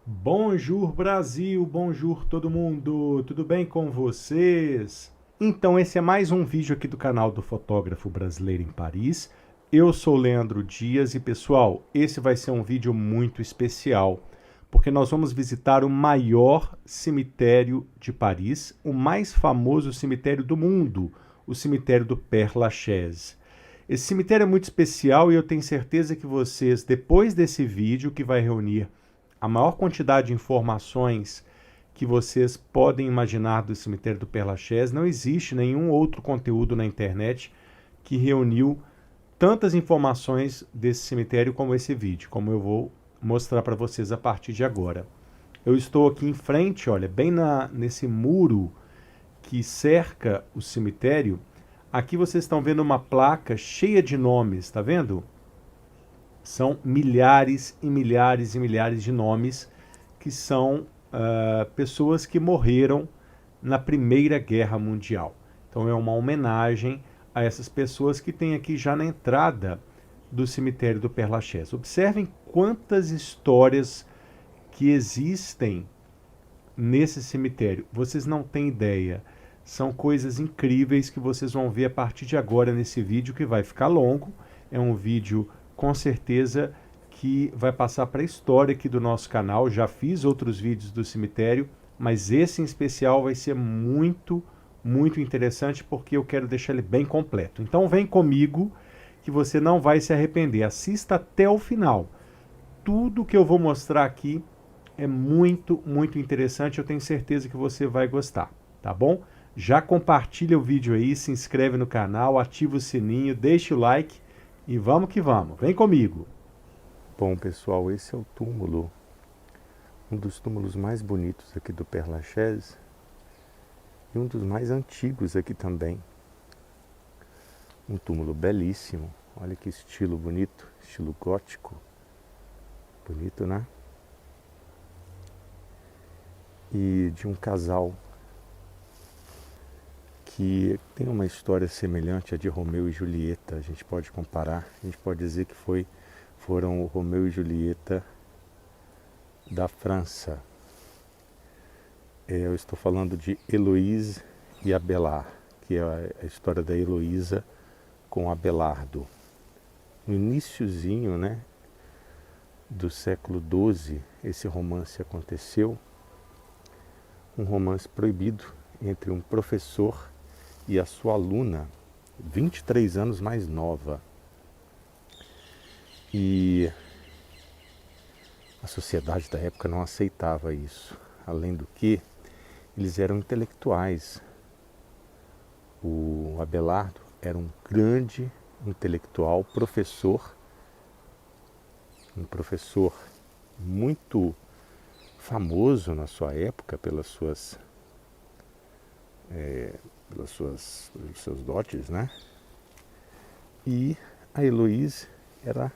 Bonjour Brasil, bonjour todo mundo, tudo bem com vocês? Então esse é mais um vídeo aqui do canal do Fotógrafo Brasileiro em Paris. Eu sou Leandro Dias e pessoal, esse vai ser um vídeo muito especial, porque nós vamos visitar o maior cemitério de Paris, o mais famoso cemitério do mundo, o cemitério do Père Lachaise. Esse cemitério é muito especial e eu tenho certeza que vocês, depois desse vídeo que vai reunir a maior quantidade de informações que vocês podem imaginar do cemitério do Père Lachaise, não existe nenhum outro conteúdo na internet que reuniu tantas informações desse cemitério como esse vídeo, como eu vou mostrar para vocês a partir de agora. Eu estou aqui em frente, olha, bem nesse muro que cerca o cemitério. Aqui vocês estão vendo uma placa cheia de nomes, está vendo? São milhares e milhares e milhares de nomes que são pessoas que morreram na Primeira Guerra Mundial. Então é uma homenagem a essas pessoas que tem aqui já na entrada do cemitério do Père Lachaise. Observem quantas histórias que existem nesse cemitério. Vocês não têm ideia. São coisas incríveis que vocês vão ver a partir de agora nesse vídeo, que vai ficar longo. É um vídeo com certeza que vai passar para a história aqui do nosso canal. Já fiz outros vídeos do cemitério, mas esse em especial vai ser muito, muito interessante porque eu quero deixar ele bem completo. Então vem comigo que você não vai se arrepender. Assista até o final. Tudo que eu vou mostrar aqui é muito, muito interessante. Eu tenho certeza que você vai gostar, tá bom? Já compartilha o vídeo aí, se inscreve no canal, ativa o sininho, deixa o like e vamos que vamos. Vem comigo! Bom, pessoal, esse é o túmulo, um dos túmulos mais bonitos aqui do Père Lachaise e um dos mais antigos aqui também. Um túmulo belíssimo, olha que estilo bonito, estilo gótico, bonito, né? E de um casal que tem uma história semelhante à de Romeu e Julieta. A gente pode comparar, a gente pode dizer que foram o Romeu e Julieta da França. Eu estou falando de Heloïse e Abelard, que é a história da Heloísa com Abelardo. No iniciozinho, né, do século XII, esse romance aconteceu, um romance proibido entre um professor e a sua aluna, 23 anos mais nova. E a sociedade da época não aceitava isso. Além do que, eles eram intelectuais. O Abelardo era um grande intelectual, professor, um professor muito famoso na sua época pelos seus dotes, né? E a Heloíse era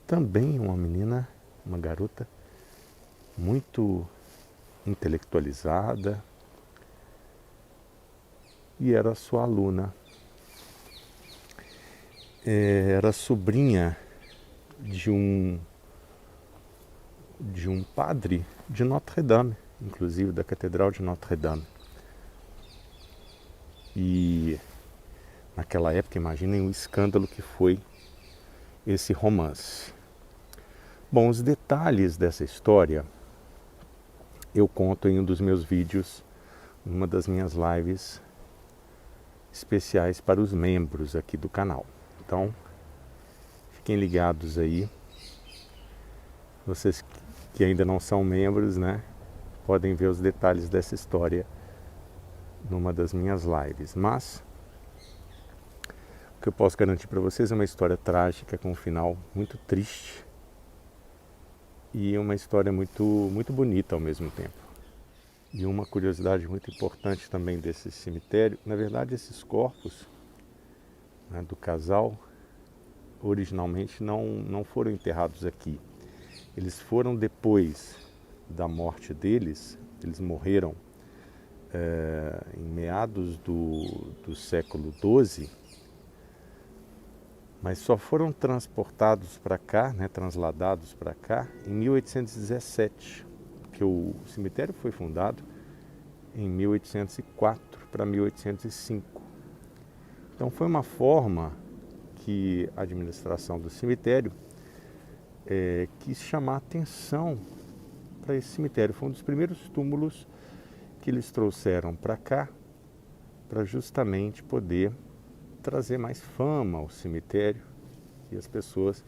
também uma menina, uma garota muito intelectualizada e era sua aluna. Era sobrinha de um padre de Notre-Dame, inclusive da Catedral de Notre-Dame. E naquela época, imaginem o escândalo que foi esse romance. Bom, os detalhes dessa história eu conto em um dos meus vídeos, numa das minhas lives especiais para os membros aqui do canal. Então, fiquem ligados aí. Vocês que ainda não são membros, né, podem ver os detalhes dessa história numa das minhas lives. Mas o que eu posso garantir para vocês é uma história trágica com um final muito triste e uma história muito, muito bonita ao mesmo tempo. E uma curiosidade muito importante também desse cemitério, na verdade esses corpos, né, do casal originalmente não foram enterrados aqui. Eles foram depois da morte deles, eles morreram em meados do século XII, mas só foram transportados para cá, né, transladados para cá, em 1817, porque o cemitério foi fundado em 1804 para 1805. Então foi uma forma que a administração do cemitério quis chamar atenção para esse cemitério. Foi um dos primeiros túmulos que eles trouxeram para cá, para justamente poder trazer mais fama ao cemitério e as pessoas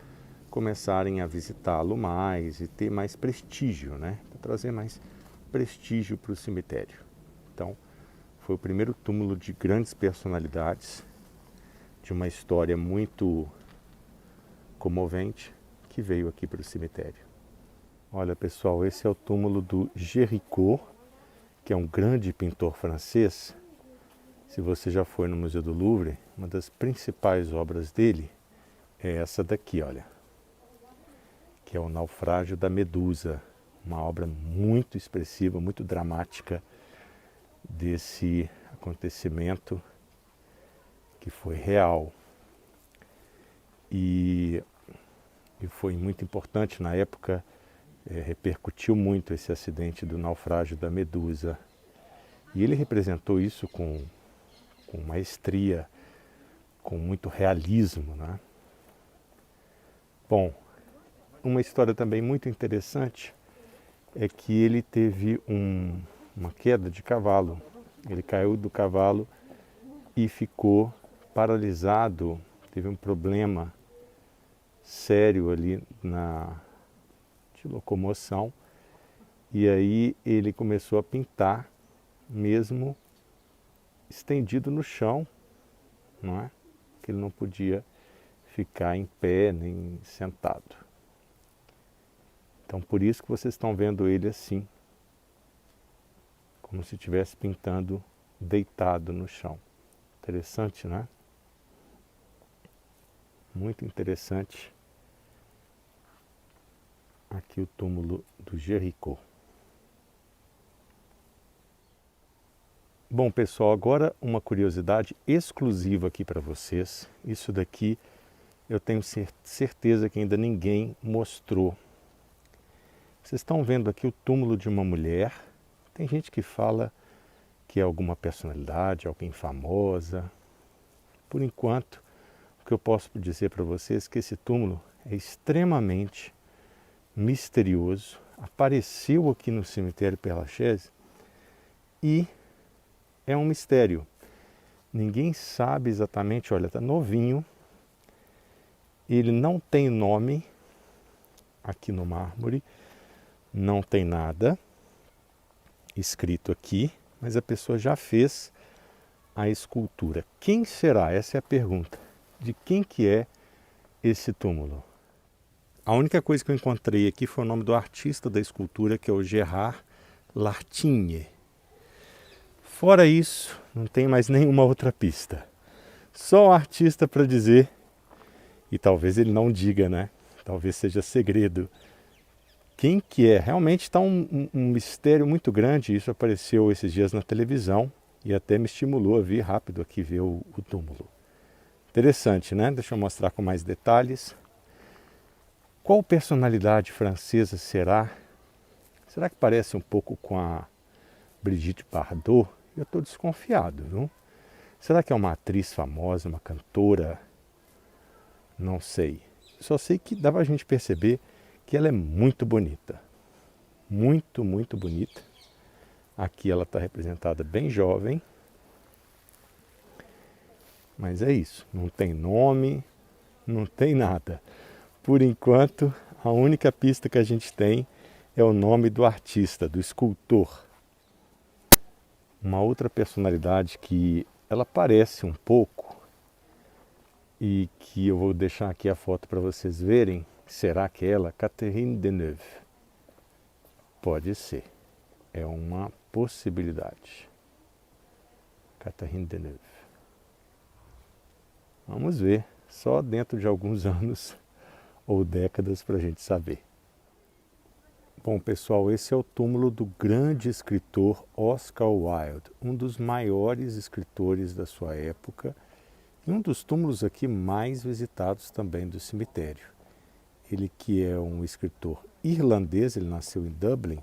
começarem a visitá-lo mais e ter mais prestígio, né? Para trazer mais prestígio para o cemitério. Então, foi o primeiro túmulo de grandes personalidades, de uma história muito comovente, que veio aqui para o cemitério. Olha, pessoal, esse é o túmulo do Géricault, que é um grande pintor francês. Se você já foi no Museu do Louvre, uma das principais obras dele é essa daqui, olha, que é o Naufrágio da Medusa, uma obra muito expressiva, muito dramática desse acontecimento que foi real e foi muito importante na época. Repercutiu muito esse acidente do naufrágio da Medusa e ele representou isso com maestria, com muito realismo, né? Bom, uma história também muito interessante é que ele teve uma queda de cavalo. Ele caiu do cavalo e ficou paralisado, teve um problema sério ali de locomoção, e aí ele começou a pintar mesmo estendido no chão, não é? Que ele não podia ficar em pé nem sentado. Então por isso que vocês estão vendo ele assim, como se estivesse pintando deitado no chão. Interessante, né? Muito interessante. Aqui o túmulo do Géricault. Bom, pessoal, agora uma curiosidade exclusiva aqui para vocês. Isso daqui eu tenho certeza que ainda ninguém mostrou. Vocês estão vendo aqui o túmulo de uma mulher. Tem gente que fala que é alguma personalidade, alguém famosa. Por enquanto, o que eu posso dizer para vocês é que esse túmulo é extremamente misterioso, apareceu aqui no cemitério Père Lachaise e é um mistério. Ninguém sabe exatamente, olha, está novinho, ele não tem nome aqui no mármore, não tem nada escrito aqui, mas a pessoa já fez a escultura. Quem será? Essa é a pergunta. De quem que é esse túmulo? A única coisa que eu encontrei aqui foi o nome do artista da escultura, que é o Gérard Lartigne. Fora isso, não tem mais nenhuma outra pista. Só o artista para dizer, e talvez ele não diga, né? Talvez seja segredo. Quem que é? Realmente está um mistério muito grande. Isso apareceu esses dias na televisão e até me estimulou a vir rápido aqui ver o túmulo. Interessante, né? Deixa eu mostrar com mais detalhes. Qual personalidade francesa será? Será que parece um pouco com a Brigitte Bardot? Eu estou desconfiado, viu? Será que é uma atriz famosa, uma cantora? Não sei. Só sei que dá pra gente perceber que ela é muito bonita. Muito, muito bonita. Aqui ela está representada bem jovem. Mas é isso. Não tem nome, não tem nada. Por enquanto, a única pista que a gente tem é o nome do artista, do escultor. Uma outra personalidade que ela parece um pouco e que eu vou deixar aqui a foto para vocês verem. Será que é ela? Catherine Deneuve. Pode ser. É uma possibilidade. Catherine Deneuve. Vamos ver. Só dentro de alguns anos ou décadas para a gente saber. Bom, pessoal, esse é o túmulo do grande escritor Oscar Wilde, um dos maiores escritores da sua época, E um dos túmulos aqui mais visitados também do cemitério. Ele que é um escritor irlandês, ele nasceu em Dublin,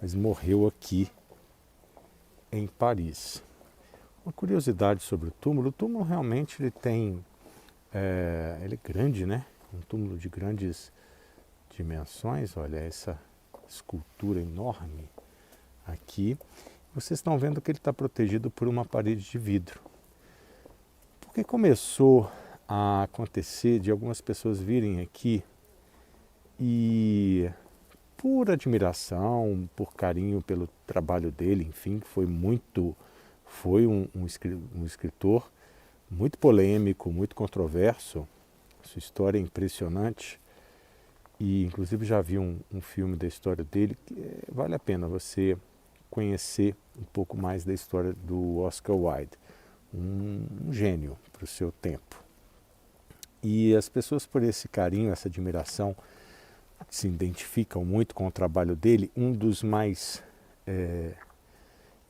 mas morreu aqui em Paris. Uma curiosidade sobre o túmulo realmente ele tem, ele é grande, né? Um túmulo de grandes dimensões, olha essa escultura enorme aqui. Vocês estão vendo que ele está protegido por uma parede de vidro. Porque começou a acontecer de algumas pessoas virem aqui e por admiração, por carinho pelo trabalho dele, enfim, foi um escritor muito polêmico, muito controverso. Sua história é impressionante e inclusive já vi um filme da história dele que vale a pena você conhecer um pouco mais da história do Oscar Wilde, um gênio para o seu tempo. E as pessoas por esse carinho, essa admiração, se identificam muito com o trabalho dele. Um dos mais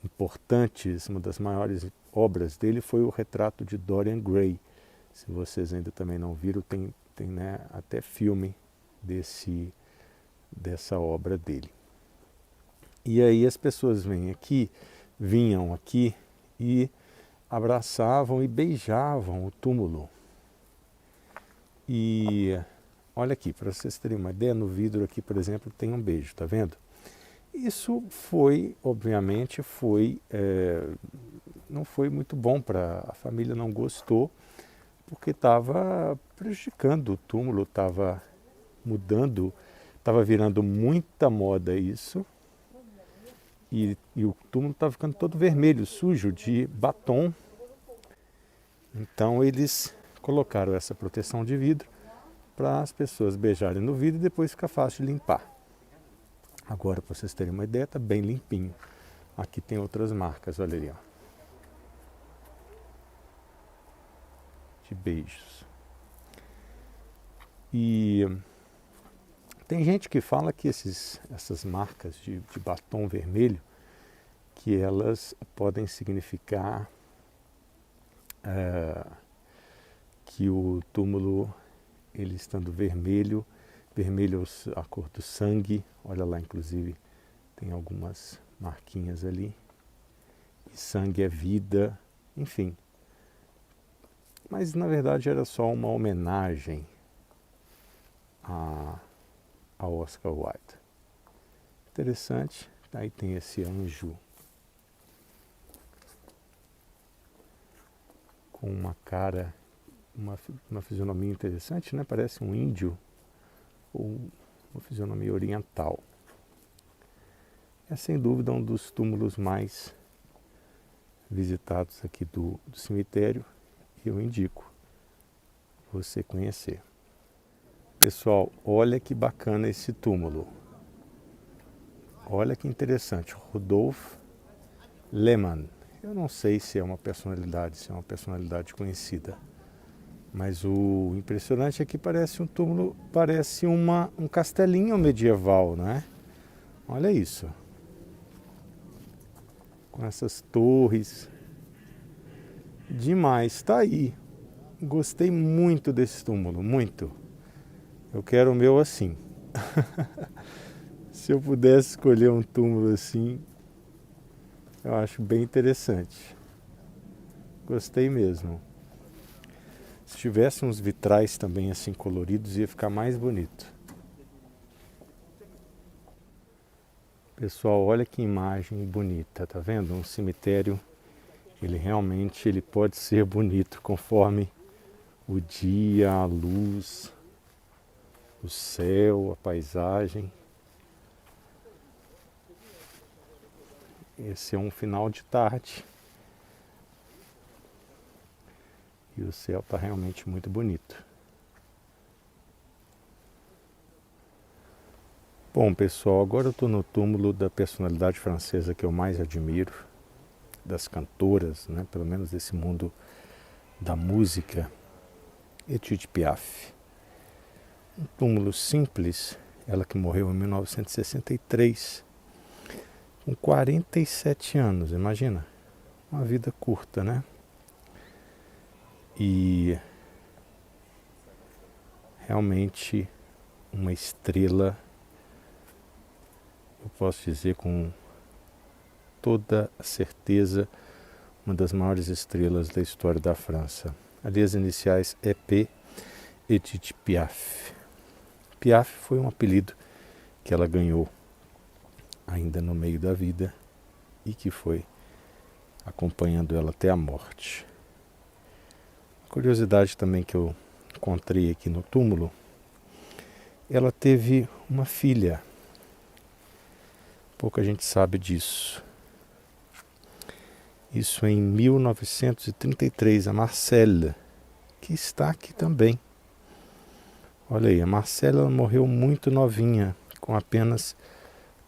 importantes, uma das maiores obras dele foi o retrato de Dorian Gray. Se vocês ainda também não viram, tem né, até filme dessa obra dele. E aí as pessoas vinham aqui e abraçavam e beijavam o túmulo. E olha aqui, para vocês terem uma ideia, no vidro aqui, por exemplo, tem um beijo, tá vendo? Isso obviamente, não foi muito bom para a família, não gostou, porque estava prejudicando o túmulo, estava mudando, estava virando muita moda isso, e o túmulo estava ficando todo vermelho, sujo de batom. Então eles colocaram essa proteção de vidro para as pessoas beijarem no vidro e depois fica fácil de limpar. Agora, para vocês terem uma ideia, está bem limpinho. Aqui tem outras marcas, olha ali, ó, de beijos. E tem gente que fala que essas marcas de batom vermelho, que elas podem significar que o túmulo, ele estando vermelho a cor do sangue, olha lá, inclusive tem algumas marquinhas ali, e sangue é vida, enfim. Mas na verdade era só uma homenagem a Oscar Wilde. Interessante. Aí tem esse anjo com uma cara, uma fisionomia interessante, né? Parece um índio ou uma fisionomia oriental. É sem dúvida um dos túmulos mais visitados aqui do cemitério e eu indico você conhecer. Pessoal, olha que bacana esse túmulo. Olha que interessante. Rudolf Lehmann. Eu não sei se é uma personalidade conhecida. Mas o impressionante é que parece um túmulo, parece um castelinho medieval, né? Olha isso. Com essas torres. Demais, tá aí. Gostei muito desse túmulo, muito. Eu quero o meu assim. Se eu pudesse escolher um túmulo assim, eu acho bem interessante. Gostei mesmo. Se tivesse uns vitrais também assim coloridos, ia ficar mais bonito. Pessoal, olha que imagem bonita, tá vendo? Um cemitério, ele realmente pode ser bonito conforme o dia, a luz, o céu, a paisagem. Esse é um final de tarde. E o céu está realmente muito bonito. Bom, pessoal, agora eu estou no túmulo da personalidade francesa que eu mais admiro, das cantoras, né, pelo menos desse mundo da música, Edith Piaf. Um túmulo simples, ela que morreu em 1963, com 47 anos, imagina, uma vida curta, né? e realmente uma estrela, eu posso dizer com toda a certeza, uma das maiores estrelas da história da França. Ali as iniciais é P, Edith Piaf. Piaf foi um apelido que ela ganhou ainda no meio da vida e que foi acompanhando ela até a morte. Curiosidade também que eu encontrei aqui no túmulo, ela teve uma filha. Pouca gente sabe disso. Isso em 1933, a Marcelle, que está aqui também. Olha aí, a Marcelle ela morreu muito novinha, com apenas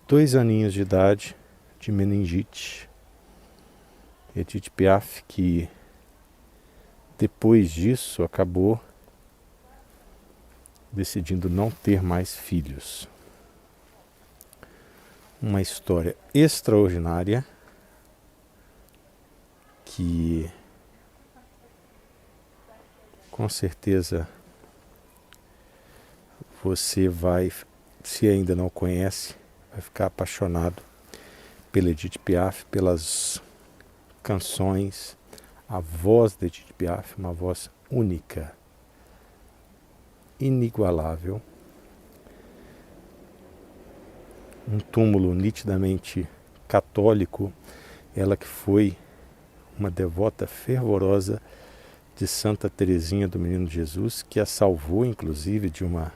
2 aninhos de idade, de meningite. Edith Piaf, que depois disso acabou decidindo não ter mais filhos. Uma história extraordinária que com certeza você vai, se ainda não conhece, vai ficar apaixonado pela Edith Piaf, pelas canções, a voz da Edith Piaf, uma voz única, inigualável. Um túmulo nitidamente católico, ela que foi uma devota fervorosa de Santa Teresinha do Menino Jesus, que a salvou inclusive de uma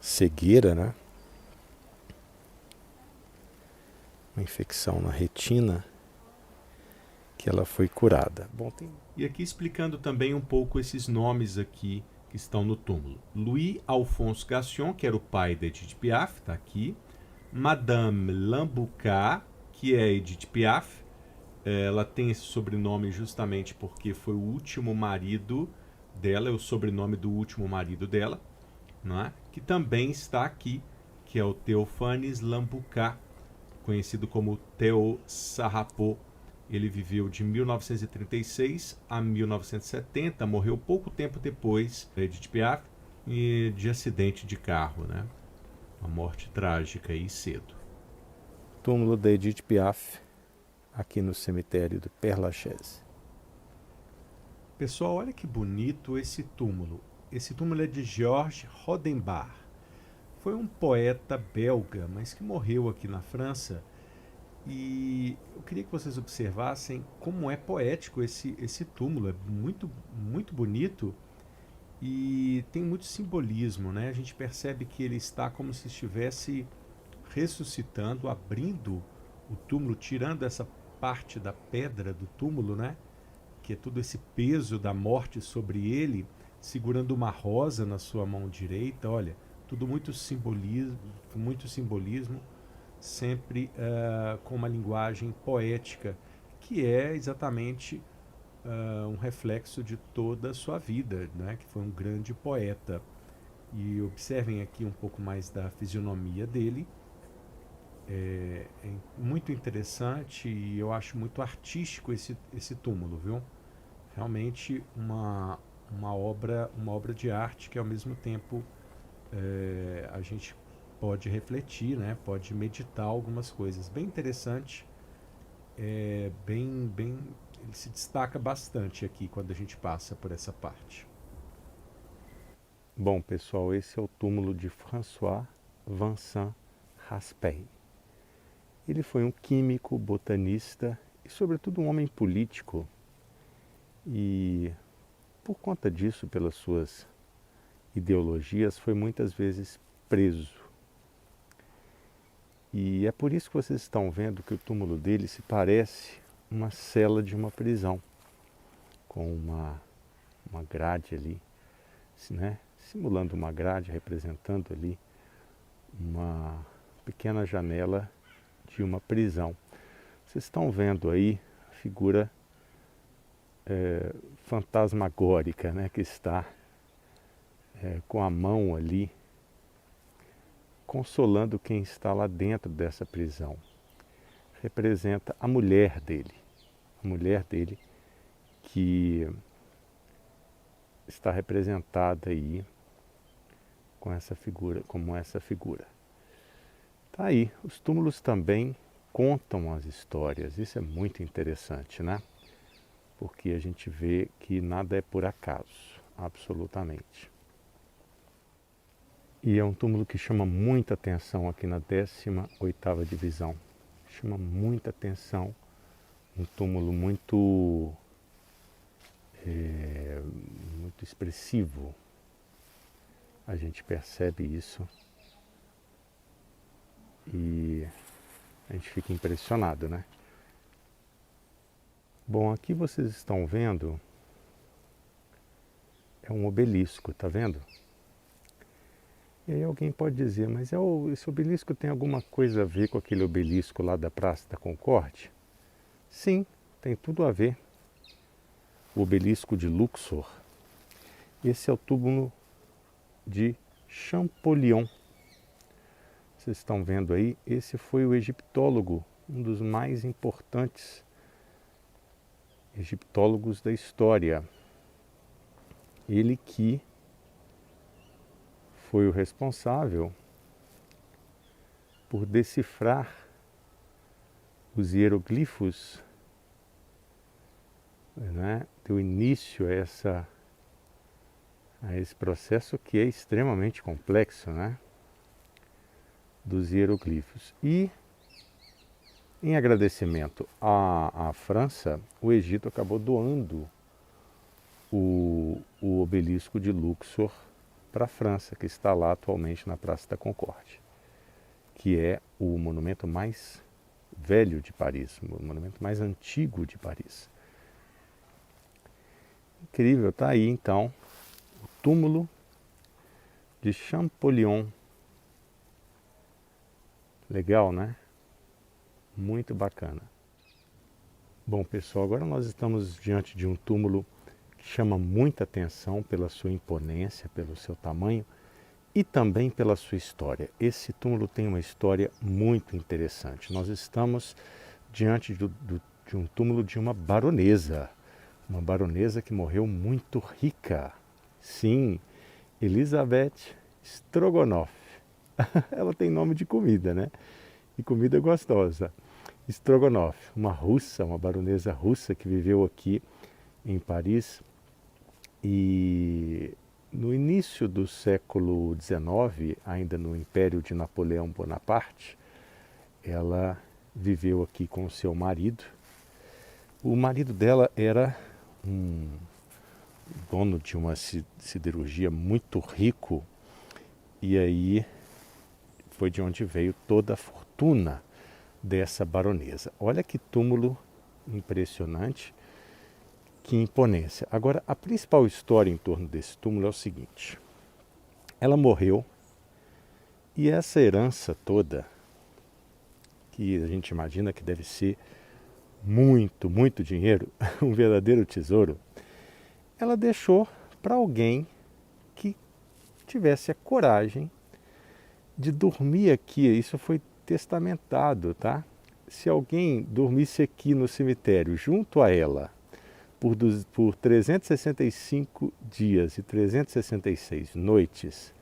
cegueira, né? Uma infecção na retina, que ela foi curada. Bom, E aqui explicando também um pouco esses nomes aqui que estão no túmulo. Louis Alphonse Gassion, que era o pai da Edith Piaf, está aqui. Madame Lamboucat, que é Edith Piaf. Ela tem esse sobrenome justamente porque foi o último marido dela, é o sobrenome do último marido dela, não é? Que também está aqui, que é o Théophane Lamboucat, conhecido como Theo Sarrapeau. Ele viveu de 1936 a 1970, morreu pouco tempo depois da Edith Piaf de acidente de carro, né? Uma morte trágica e cedo. Túmulo da Edith Piaf, aqui no cemitério do Père Lachaise. Pessoal, olha que bonito esse túmulo. Esse túmulo é de Georges Rodenbach. Foi um poeta belga, mas que morreu aqui na França. E eu queria que vocês observassem como é poético esse túmulo. É muito, muito bonito e tem muito simbolismo, né? A gente percebe que ele está como se estivesse ressuscitando, abrindo o túmulo, tirando essa parte da pedra do túmulo, né? Que é todo esse peso da morte sobre ele, segurando uma rosa na sua mão direita. Olha, tudo muito simbolismo, sempre com uma linguagem poética, que é exatamente um reflexo de toda a sua vida, né? Que foi um grande poeta. E observem aqui um pouco mais da fisionomia dele. É muito interessante e eu acho muito artístico esse túmulo, viu? Realmente uma obra de arte que ao mesmo tempo a gente pode refletir, né? Pode meditar algumas coisas. Bem interessante, ele se destaca bastante aqui quando a gente passa por essa parte. Bom, pessoal, esse é o túmulo de François Vincent Raspail. Ele foi um químico, botanista e, sobretudo, um homem político. E, por conta disso, pelas suas ideologias, foi muitas vezes preso. E é por isso que vocês estão vendo que o túmulo dele se parece uma cela de uma prisão, com uma grade ali, né? Simulando uma grade, representando ali uma pequena janela de uma prisão. Vocês estão vendo aí a figura fantasmagórica, né, que está com a mão ali consolando quem está lá dentro dessa prisão. Representa a mulher dele que está representada aí com essa figura, como essa figura. Tá aí, os túmulos também contam as histórias, isso é muito interessante, né? Porque a gente vê que nada é por acaso, absolutamente. E é um túmulo que chama muita atenção aqui na 18ª divisão. Chama muita atenção, um túmulo muito muito expressivo. A gente percebe isso e a gente fica impressionado, né? Bom, aqui vocês estão vendo, é um obelisco, tá vendo? E aí alguém pode dizer, mas esse obelisco tem alguma coisa a ver com aquele obelisco lá da Praça da Concórdia? Sim, tem tudo a ver. O obelisco de Luxor. Esse é o túmulo de Champollion. Vocês estão vendo aí, esse foi o egiptólogo, um dos mais importantes egiptólogos da história. Ele que foi o responsável por decifrar os hieroglifos, né? Deu início a esse processo que é extremamente complexo, né? Dos hieroglifos. E em agradecimento à França, o Egito acabou doando o obelisco de Luxor para a França, que está lá atualmente na Praça da Concórdia, que é o monumento mais velho de Paris, o monumento mais antigo de Paris. Incrível, tá aí então o túmulo de Champollion. Legal, né? Muito bacana. Bom, pessoal, agora nós estamos diante de um túmulo que chama muita atenção pela sua imponência, pelo seu tamanho e também pela sua história. Esse túmulo tem uma história muito interessante. Nós estamos diante de um túmulo de uma baronesa que morreu muito rica. Sim, Elizabeth Strogonoff. Ela tem nome de comida, né? E comida gostosa. Strogonoff, uma russa, uma baronesa russa que viveu aqui em Paris. E no início do século XIX, ainda no Império de Napoleão Bonaparte, ela viveu aqui com o seu marido. O marido dela era um dono de uma siderurgia muito rico, e aí foi de onde veio toda a fortuna dessa baronesa. Olha que túmulo impressionante, que imponência. Agora, a principal história em torno desse túmulo é o seguinte: ela morreu e essa herança toda, que a gente imagina que deve ser muito, muito dinheiro, um verdadeiro tesouro, ela deixou para alguém que tivesse a coragem de dormir aqui. Isso foi testamentado, tá? Se alguém dormisse aqui no cemitério junto a ela por 365 dias e 366 noites,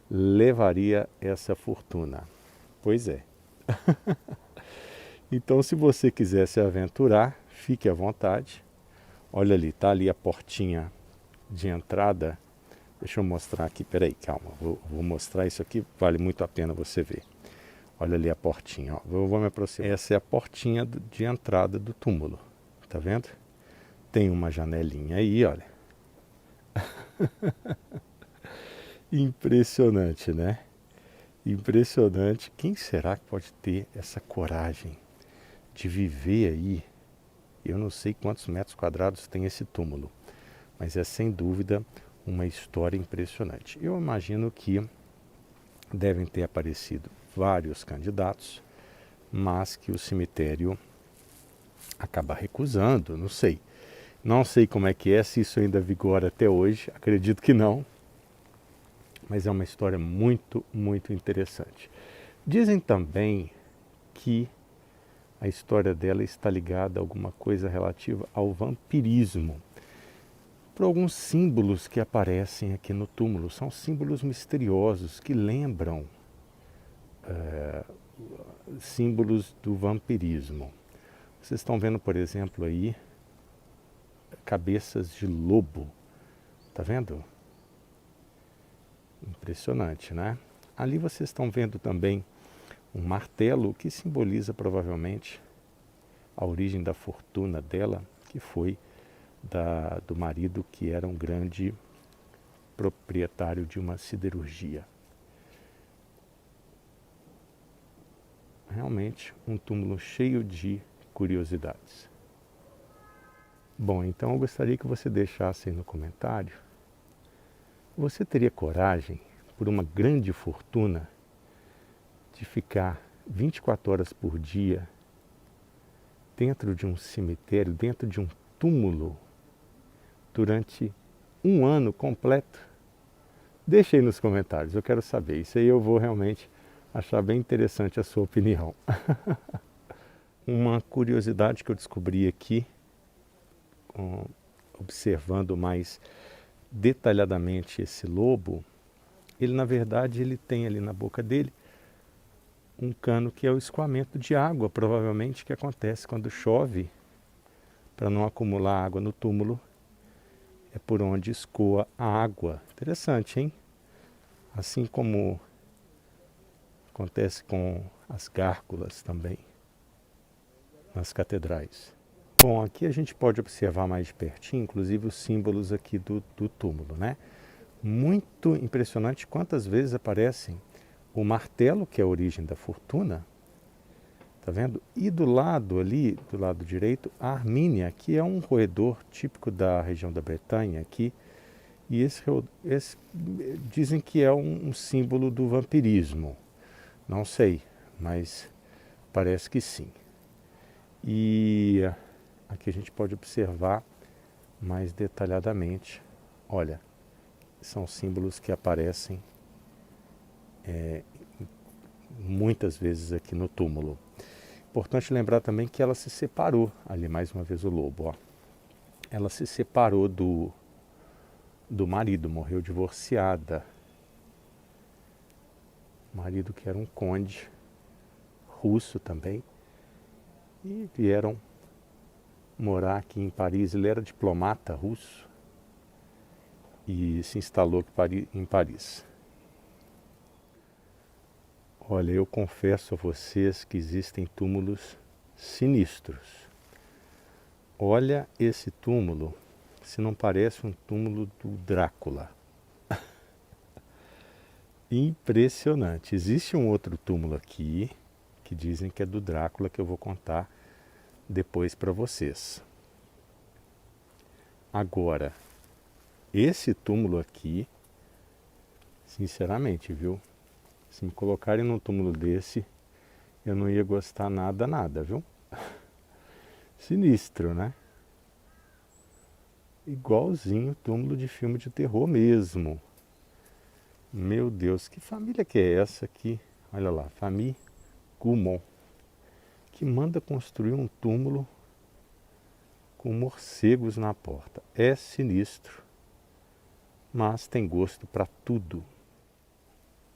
levaria essa fortuna. Pois é. Então, se você quiser se aventurar, fique à vontade. Olha ali, tá ali a portinha de entrada. Deixa eu mostrar aqui, peraí, calma, vou mostrar isso aqui, vale muito a pena você ver. Olha ali a portinha, ó. Eu vou me aproximar. Essa é a portinha de entrada do túmulo, tá vendo? Tem uma janelinha aí, olha. Impressionante, né? Impressionante. Quem será que pode ter essa coragem de viver aí? Eu não sei quantos metros quadrados tem esse túmulo, mas é sem dúvida uma história impressionante. Eu imagino que devem ter aparecido vários candidatos, mas que o cemitério acaba recusando, não sei. Não sei como é que é, se isso ainda vigora até hoje, acredito que não, mas é uma história muito, muito interessante. Dizem também que a história dela está ligada a alguma coisa relativa ao vampirismo. por alguns símbolos que aparecem aqui no túmulo. São símbolos misteriosos que lembram símbolos do vampirismo. Vocês estão vendo, por exemplo, aí cabeças de lobo. Tá vendo? Impressionante, né? Ali vocês estão vendo também um martelo que simboliza provavelmente a origem da fortuna dela, que foi do marido, que era um grande proprietário de uma siderurgia. Realmente um túmulo cheio de curiosidades. Bom, então eu gostaria que você deixasse aí no comentário: você teria coragem, por uma grande fortuna, de ficar 24 horas por dia dentro de um cemitério, dentro de um túmulo, durante um ano completo? Deixe aí nos comentários, eu quero saber. Isso aí eu vou realmente achar bem interessante a sua opinião. Uma curiosidade que eu descobri aqui, observando mais detalhadamente esse lobo, ele na verdade ele tem ali na boca dele um cano que é o escoamento de água, provavelmente, que acontece quando chove. Para não acumular água no túmulo, é por onde escoa a água. Interessante, hein? Assim como acontece com as gárgulas também, nas catedrais. Bom, aqui a gente pode observar mais de pertinho, inclusive os símbolos aqui do túmulo, né? Muito impressionante quantas vezes aparecem o martelo, que é a origem da fortuna, tá vendo? E do lado ali, do lado direito, a armínia, que é um roedor típico da região da Bretanha aqui. E esse dizem que é um símbolo do vampirismo. Não sei, mas parece que sim. E aqui a gente pode observar mais detalhadamente. Olha, são símbolos que aparecem muitas vezes aqui no túmulo. Importante lembrar também que ela se separou, ali mais uma vez o lobo, ó. Ela se separou do marido, morreu divorciada. O marido, que era um conde russo também, e vieram morar aqui em Paris. Ele era diplomata russo e se instalou em Paris. Olha, eu confesso a vocês que existem túmulos sinistros. Olha esse túmulo, se não parece um túmulo do Drácula. Impressionante. Existe um outro túmulo aqui, que dizem que é do Drácula, que eu vou contar depois para vocês. Agora, esse túmulo aqui, sinceramente, viu? Se me colocarem num túmulo desse, eu não ia gostar nada, viu? Sinistro, né? Igualzinho túmulo de filme de terror mesmo. Meu Deus, que família que é essa aqui? Olha lá, família Gaumont, que manda construir um túmulo com morcegos na porta. É sinistro, mas tem gosto para tudo.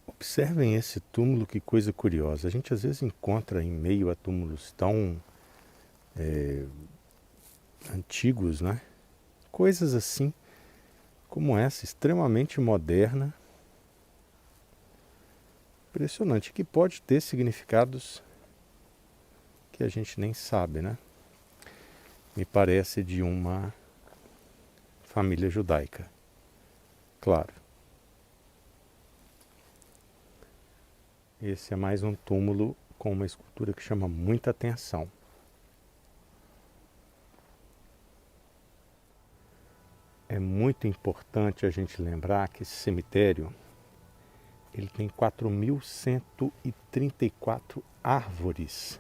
Observem esse túmulo, que coisa curiosa. A gente às vezes encontra em meio a túmulos tão antigos, né? Coisas assim, como essa, extremamente moderna. Impressionante, que pode ter significados que a gente nem sabe, né? Me parece de uma família judaica, claro. Esse é mais um túmulo com uma escultura que chama muita atenção. É muito importante a gente lembrar que esse cemitério ele tem 4.134 árvores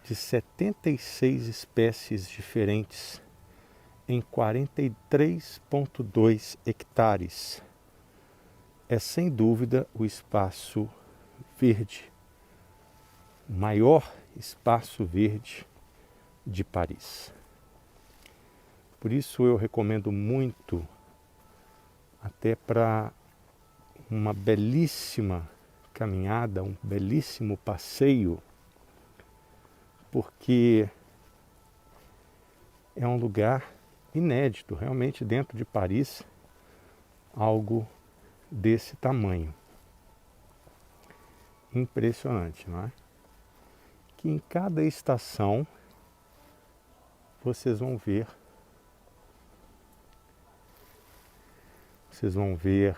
de 76 espécies diferentes em 43,2 hectares. É sem dúvida o espaço verde, o maior espaço verde de Paris. Por isso eu recomendo muito, até para uma belíssima caminhada, um belíssimo passeio, porque é um lugar inédito, realmente dentro de Paris, algo desse tamanho. Impressionante, não é? Que em cada estação vocês vão ver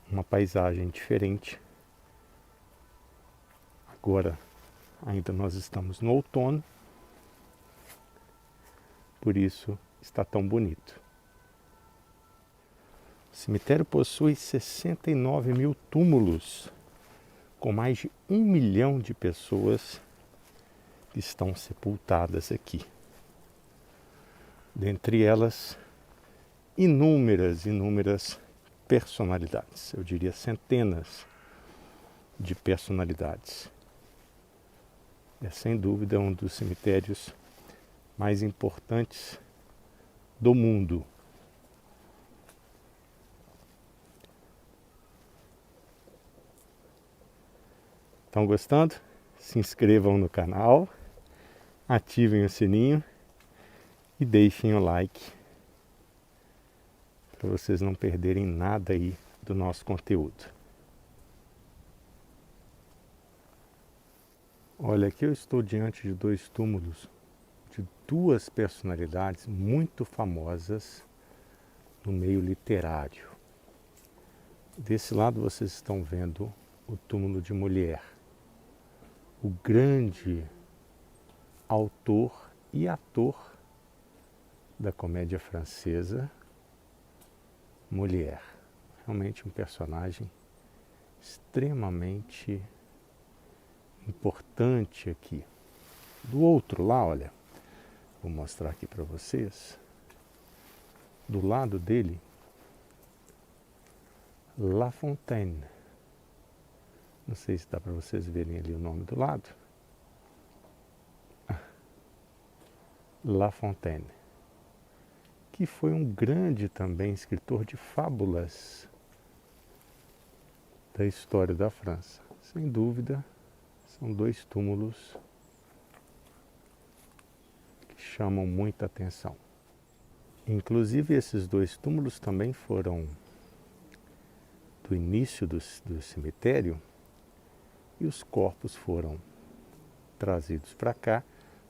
uma paisagem diferente. Agora ainda nós estamos no outono, por isso está tão bonito. O cemitério possui 69 mil túmulos, com mais de 1 milhão de pessoas que estão sepultadas aqui. Dentre elas, inúmeras personalidades, eu diria centenas de personalidades. É sem dúvida um dos cemitérios mais importantes do mundo. Estão gostando? Se inscrevam no canal, ativem o sininho e deixem o like para vocês não perderem nada aí do nosso conteúdo. Olha, aqui eu estou diante de 2 túmulos de 2 personalidades muito famosas no meio literário. Desse lado vocês estão vendo o túmulo de Molière, o grande autor e ator da comédia francesa Molière. Realmente um personagem extremamente importante aqui. Do outro lá, olha, vou mostrar aqui para vocês. Do lado dele, La Fontaine. Não sei se dá para vocês verem ali o nome do lado. La Fontaine, que foi um grande também escritor de fábulas da história da França. Sem dúvida, são 2 túmulos que chamam muita atenção. Inclusive, esses 2 túmulos também foram do início do cemitério, e os corpos foram trazidos para cá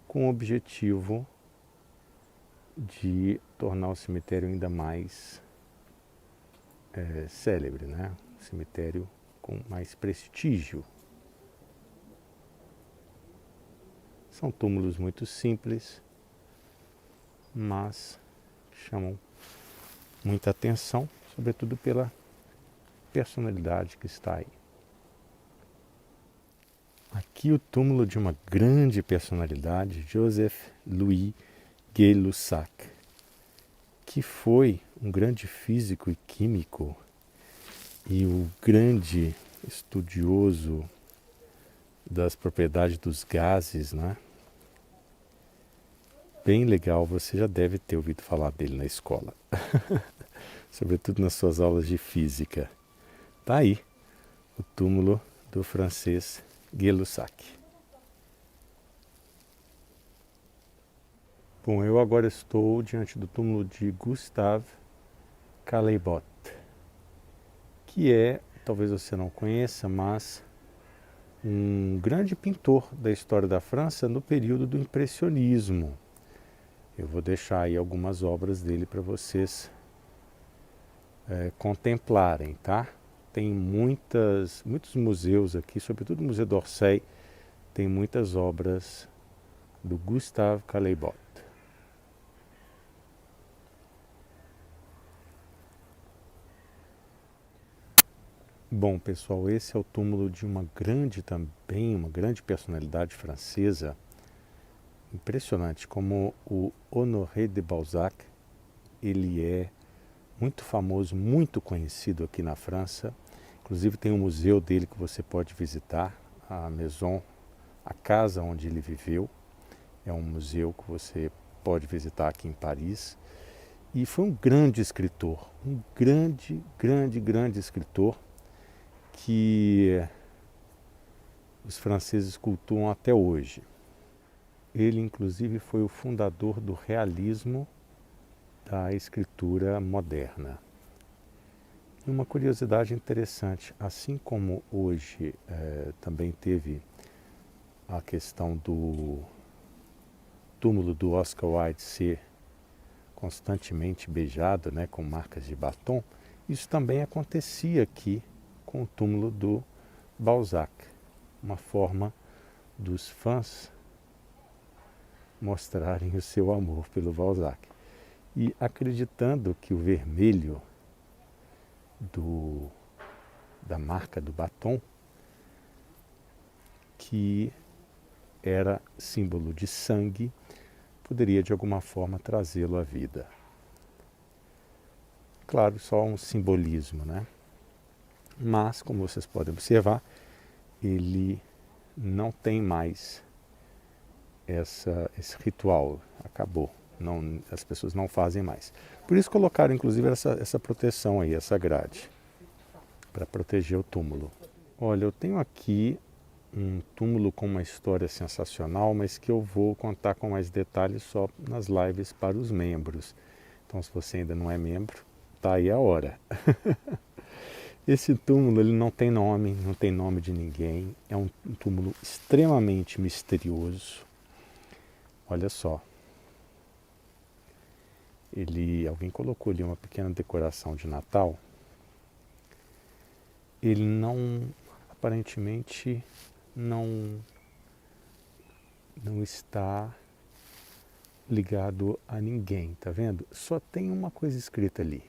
com o objetivo de tornar o cemitério ainda mais célebre, né? Um cemitério com mais prestígio. São túmulos muito simples, mas chamam muita atenção, sobretudo pela personalidade que está aí. Aqui o túmulo de uma grande personalidade, Joseph Louis Gay-Lussac, que foi um grande físico e químico e o grande estudioso das propriedades dos gases, né? Bem legal, você já deve ter ouvido falar dele na escola, sobretudo nas suas aulas de física. Tá aí o túmulo do francês Gay-Lussac. Bom, eu agora estou diante do túmulo de Gustave Caillebotte, que é, talvez você não conheça, mas um grande pintor da história da França no período do impressionismo. Eu vou deixar aí algumas obras dele para vocês contemplarem, tá? Tem muitos museus aqui, sobretudo o Museu d'Orsay, tem muitas obras do Gustave Caillebotte. Bom, pessoal, esse é o túmulo de uma grande personalidade francesa. Impressionante como o Honoré de Balzac, ele é muito famoso, muito conhecido aqui na França. Inclusive tem um museu dele que você pode visitar, a Maison, a casa onde ele viveu. É um museu que você pode visitar aqui em Paris. E foi um grande escritor, um grande, grande, grande escritor que os franceses cultuam até hoje. Ele, inclusive, foi o fundador do realismo da escritura moderna. E uma curiosidade interessante, assim como hoje também teve a questão do túmulo do Oscar Wilde ser constantemente beijado, né, com marcas de batom, isso também acontecia aqui com o túmulo do Balzac, uma forma dos fãs mostrarem o seu amor pelo Balzac. E acreditando que o vermelho da marca do batom, que era símbolo de sangue, poderia de alguma forma trazê-lo à vida. Claro, só um simbolismo, né? Mas, como vocês podem observar, ele não tem mais esse ritual, acabou. Não, as pessoas não fazem mais. Por isso colocaram inclusive essa proteção aí, essa grade, para proteger o túmulo. Olha, eu tenho aqui um túmulo com uma história sensacional, mas que eu vou contar com mais detalhes só nas lives para os membros. Então, se você ainda não é membro, tá aí a hora. Esse túmulo ele não tem nome de ninguém, é um túmulo extremamente misterioso. Olha só, alguém colocou ali uma pequena decoração de Natal. Ele aparentemente não está ligado a ninguém, tá vendo? Só tem uma coisa escrita ali,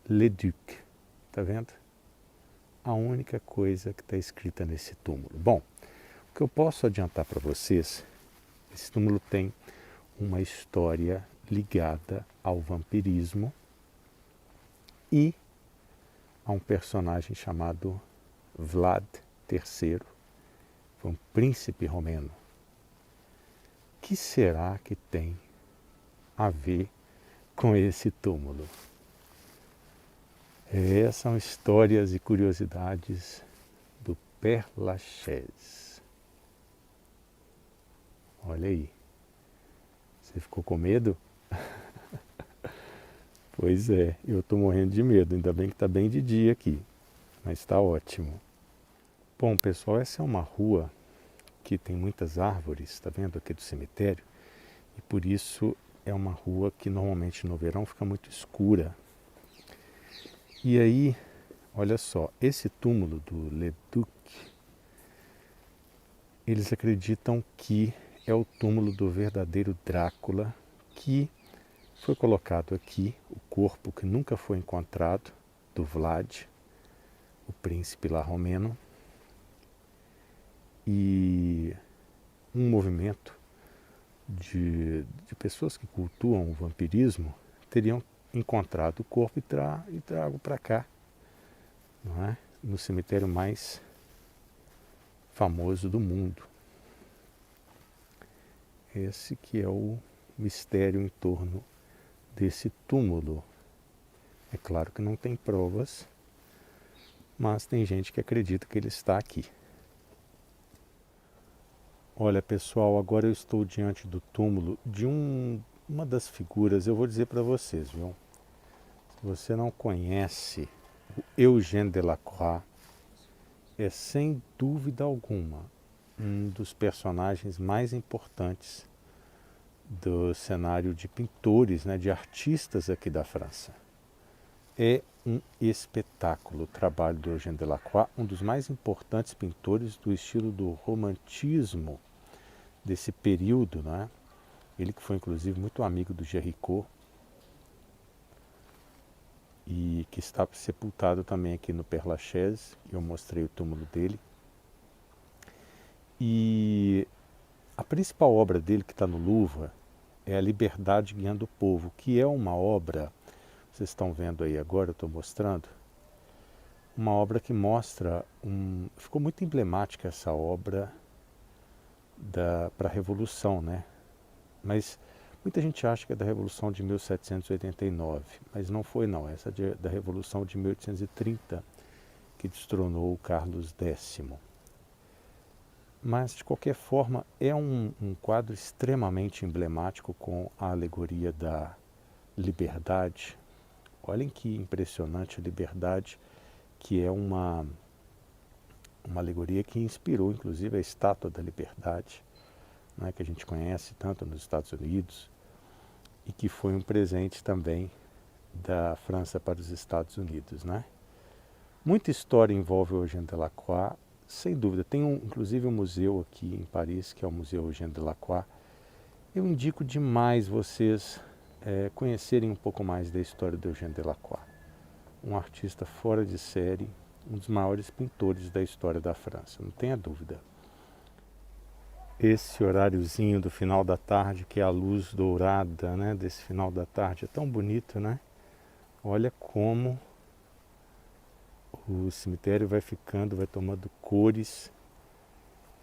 Le Duc, tá vendo? A única coisa que está escrita nesse túmulo. Bom, o que eu posso adiantar para vocês, esse túmulo tem uma história ligada ao vampirismo e a um personagem chamado Vlad III, foi um príncipe romeno. O que será que tem a ver com esse túmulo? São histórias e curiosidades do Père Lachaise. Olha aí. Você ficou com medo? Pois é, eu estou morrendo de medo. Ainda bem que está bem de dia aqui, mas está ótimo. Bom, pessoal, essa é uma rua que tem muitas árvores, está vendo aqui do cemitério? E por isso é uma rua que normalmente no verão fica muito escura. E aí, olha só, esse túmulo do Le Duc, eles acreditam que é o túmulo do verdadeiro Drácula, que foi colocado aqui, o corpo que nunca foi encontrado, do Vlad, o príncipe lá romeno, e um movimento de pessoas que cultuam o vampirismo teriam encontrado o corpo e trago para cá, não é? No cemitério mais famoso do mundo. Esse que é o mistério em torno desse túmulo. É claro que não tem provas, mas tem gente que acredita que ele está aqui. Olha, pessoal, agora eu estou diante do túmulo de uma das figuras, eu vou dizer para vocês, viu? Se você não conhece o Eugène Delacroix, é sem dúvida alguma um dos personagens mais importantes do cenário de pintores, né, de artistas aqui da França. É um espetáculo o trabalho do Eugène Delacroix, um dos mais importantes pintores do estilo do romantismo desse período, né? Ele que foi inclusive muito amigo do Géricault e que está sepultado também aqui no Père Lachaise. Eu mostrei o túmulo dele. E a principal obra dele que está no Louvre é A Liberdade Guiando o Povo, que é uma obra, vocês estão vendo aí agora, eu estou mostrando, uma obra que mostra, ficou muito emblemática essa obra para a Revolução, né? Mas Muita gente acha que é da Revolução de 1789, mas não foi não, essa é da Revolução de 1830, que destronou o Carlos X. Mas, de qualquer forma, é um quadro extremamente emblemático com a alegoria da liberdade. Olhem que impressionante a liberdade, que é uma alegoria que inspirou, inclusive, a Estátua da Liberdade, né, que a gente conhece tanto nos Estados Unidos, e que foi um presente também da França para os Estados Unidos, né? Muita história envolve o Eugène Delacroix, sem dúvida. Tem inclusive um museu aqui em Paris, que é o Museu Eugène Delacroix. Eu indico demais vocês conhecerem um pouco mais da história do Eugène Delacroix. Um artista fora de série, um dos maiores pintores da história da França, não tenha dúvida. Esse horáriozinho do final da tarde, que é a luz dourada, né, desse final da tarde, é tão bonito, né? Olha como o cemitério vai tomando cores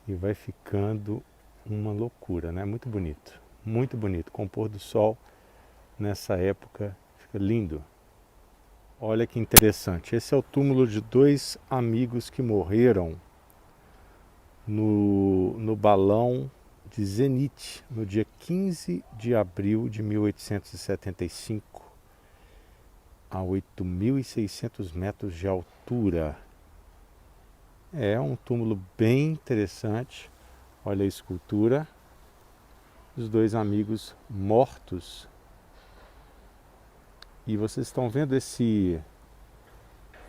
e vai ficando uma loucura, né? Muito bonito, com o pôr do sol nessa época, fica lindo. Olha que interessante, esse é o túmulo de dois amigos que morreram no balão de Zenit, no dia 15 de abril de 1875, a 8.600 metros de altura. É um túmulo bem interessante. Olha a escultura, os dois amigos mortos. E vocês estão vendo esse...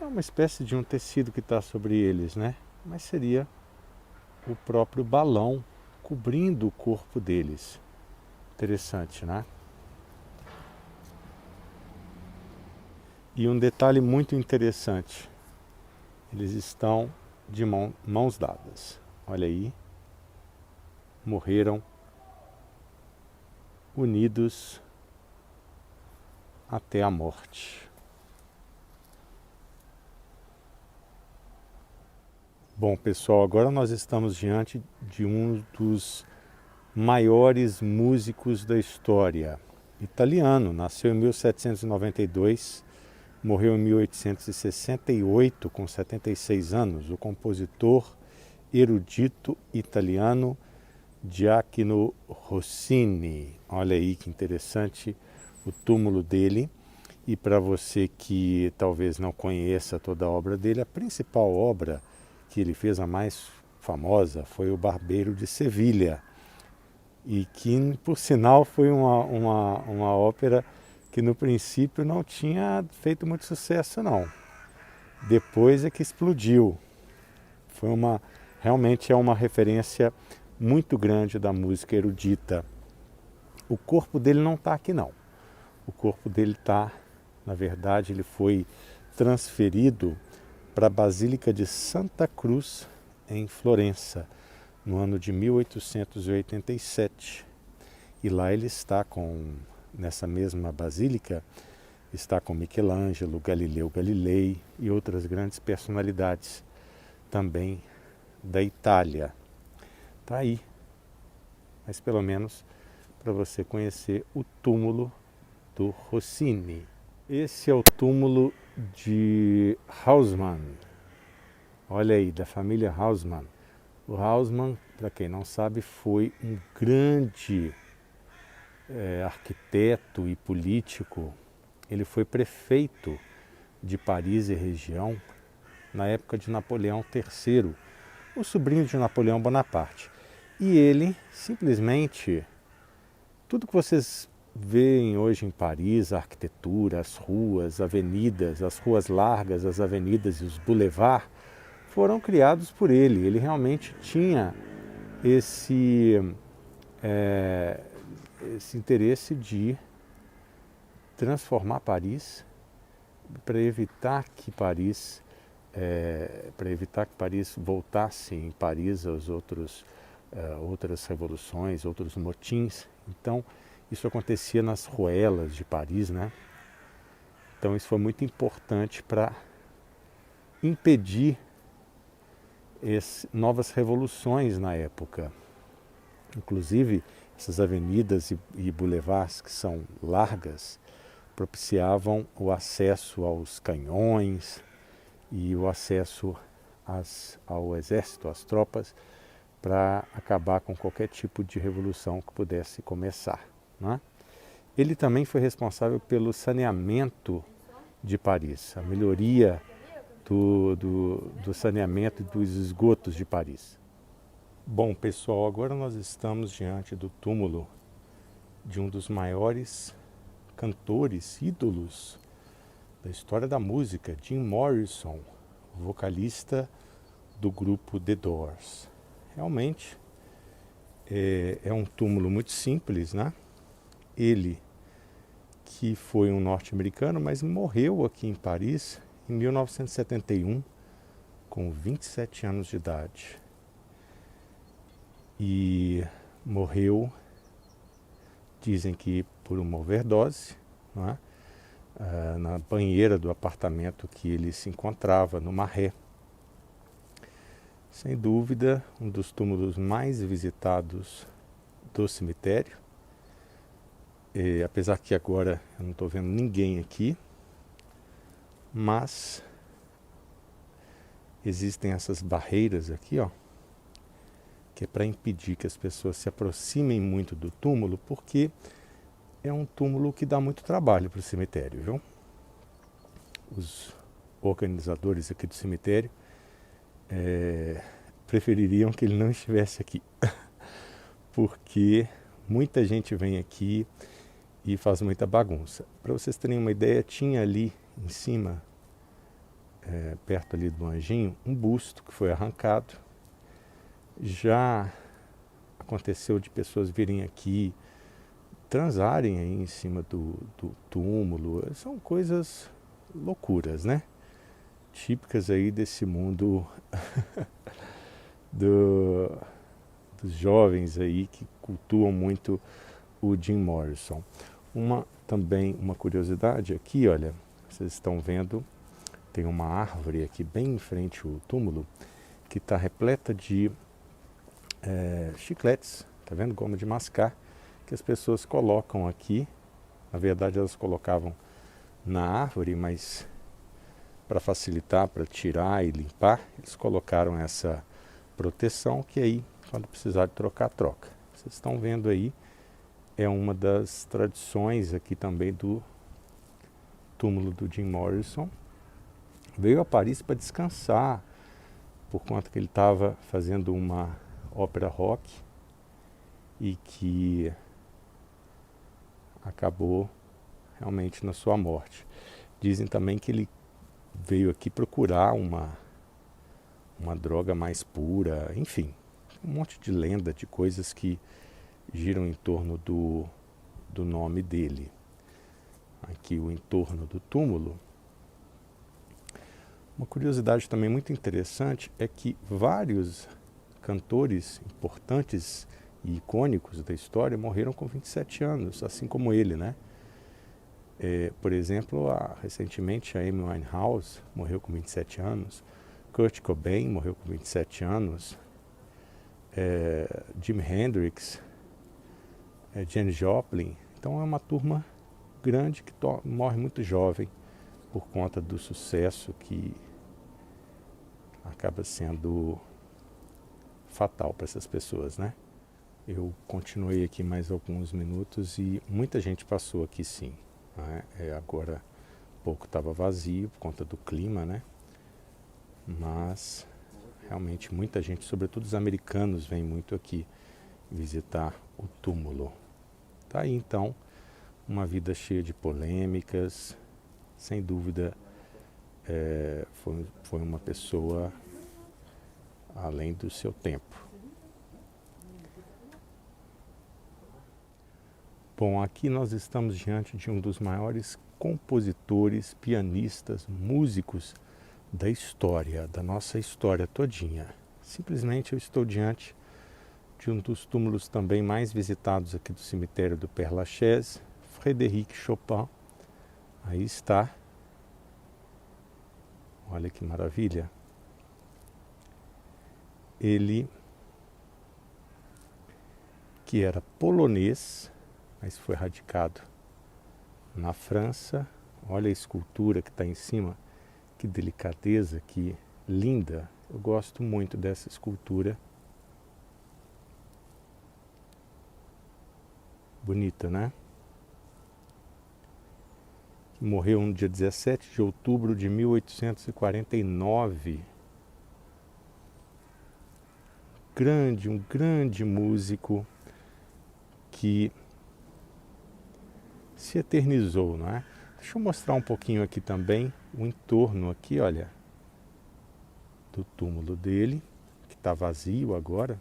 é uma espécie de um tecido que está sobre eles, né? Mas seria o próprio balão cobrindo o corpo deles. Interessante, né? E um detalhe muito interessante, eles estão de mãos dadas. Olha aí, morreram unidos até a morte. Bom, pessoal, agora nós estamos diante de um dos maiores músicos da história. Italiano, nasceu em 1792, morreu em 1868 com 76 anos, o compositor erudito italiano Gioachino Rossini. Olha aí que interessante o túmulo dele. E para você que talvez não conheça toda a obra dele, a principal obra que ele fez, a mais famosa, foi O Barbeiro de Sevilha. E que, por sinal, foi uma ópera que no princípio não tinha feito muito sucesso, não. Depois é que explodiu. Realmente é uma referência muito grande da música erudita. O corpo dele não está aqui, não. O corpo dele está, na verdade, ele foi transferido para a Basílica de Santa Cruz, em Florença, no ano de 1887. E lá ele está nessa mesma basílica, está com Michelangelo, Galileu Galilei e outras grandes personalidades também da Itália. Está aí, mas pelo menos para você conhecer o túmulo do Rossini. Esse é o túmulo de Haussmann. Olha aí, da família Haussmann. O Haussmann, para quem não sabe, foi um grande arquiteto e político. Ele foi prefeito de Paris e região na época de Napoleão III, o sobrinho de Napoleão Bonaparte. E ele simplesmente, tudo que vocês veem hoje em Paris, a arquitetura, as ruas, avenidas, as ruas largas, as avenidas e os boulevards, foram criados por ele. Ele realmente tinha esse interesse de transformar Paris para evitar que Paris voltasse em Paris às outras revoluções, outros motins. Então isso acontecia nas ruelas de Paris, né? Então isso foi muito importante para impedir novas revoluções na época. Inclusive, essas avenidas e boulevards que são largas propiciavam o acesso aos canhões e o acesso ao exército, às tropas, para acabar com qualquer tipo de revolução que pudesse começar, né? Ele também foi responsável pelo saneamento de Paris, a melhoria do saneamento e dos esgotos de Paris. Bom, pessoal, agora nós estamos diante do túmulo de um dos maiores cantores, ídolos da história da música, Jim Morrison, vocalista do grupo The Doors. Realmente é um túmulo muito simples, né? Ele, que foi um norte-americano, mas morreu aqui em Paris em 1971, com 27 anos de idade. E morreu, dizem que por uma overdose, né? Na banheira do apartamento que ele se encontrava, no Marais. Sem dúvida, um dos túmulos mais visitados do cemitério. Apesar que agora eu não estou vendo ninguém aqui, mas existem essas barreiras aqui, ó, que é para impedir que as pessoas se aproximem muito do túmulo, porque é um túmulo que dá muito trabalho para o cemitério, viu? Os organizadores aqui do cemitério prefeririam que ele não estivesse aqui, porque muita gente vem aqui e faz muita bagunça. Para vocês terem uma ideia, tinha ali em cima, perto ali do anjinho, um busto que foi arrancado. Já aconteceu de pessoas virem aqui, transarem aí em cima do túmulo. São coisas loucuras, né? Típicas aí desse mundo dos jovens aí que cultuam muito o Jim Morrison. Também uma curiosidade aqui, olha, vocês estão vendo, tem uma árvore aqui bem em frente ao túmulo que está repleta de chicletes, tá vendo? Goma de mascar, que as pessoas colocam aqui. Na verdade elas colocavam na árvore, mas para facilitar, para tirar e limpar, eles colocaram essa proteção que aí, quando precisar de trocar, troca. Vocês estão vendo aí, é uma das tradições aqui também do túmulo do Jim Morrison. Veio a Paris para descansar, por conta que ele estava fazendo uma ópera rock e que acabou realmente na sua morte. Dizem também que ele veio aqui procurar uma droga mais pura, enfim, um monte de lenda, de coisas que giram em torno do nome dele. Aqui o entorno do túmulo. Uma curiosidade também muito interessante é que vários cantores importantes e icônicos da história morreram com 27 anos, assim como ele, né? Por exemplo, recentemente a Amy Winehouse morreu com 27 anos, Kurt Cobain morreu com 27 anos, Jimi Hendrix, Janis Joplin. Então é uma turma grande que morre muito jovem por conta do sucesso que acaba sendo fatal para essas pessoas, né? Eu continuei aqui mais alguns minutos e muita gente passou aqui sim, né? Agora pouco estava vazio por conta do clima, né? Mas realmente muita gente, sobretudo os americanos, vêm muito aqui visitar o túmulo. Tá aí então uma vida cheia de polêmicas, sem dúvida foi uma pessoa além do seu tempo. Bom, aqui nós estamos diante de um dos maiores compositores, pianistas, músicos da história, da nossa história todinha. Simplesmente eu estou diante de um dos túmulos também mais visitados aqui do cemitério do Père Lachaise, Frédéric Chopin. Aí está. Olha que maravilha. Ele que era polonês, mas foi radicado na França. Olha a escultura que está em cima, que delicadeza, que linda. Eu gosto muito dessa escultura. Bonita, né? Que morreu no dia 17 de outubro de 1849. Um grande músico que se eternizou, não é? Deixa eu mostrar um pouquinho aqui também o entorno aqui, olha, do túmulo dele, que está vazio agora.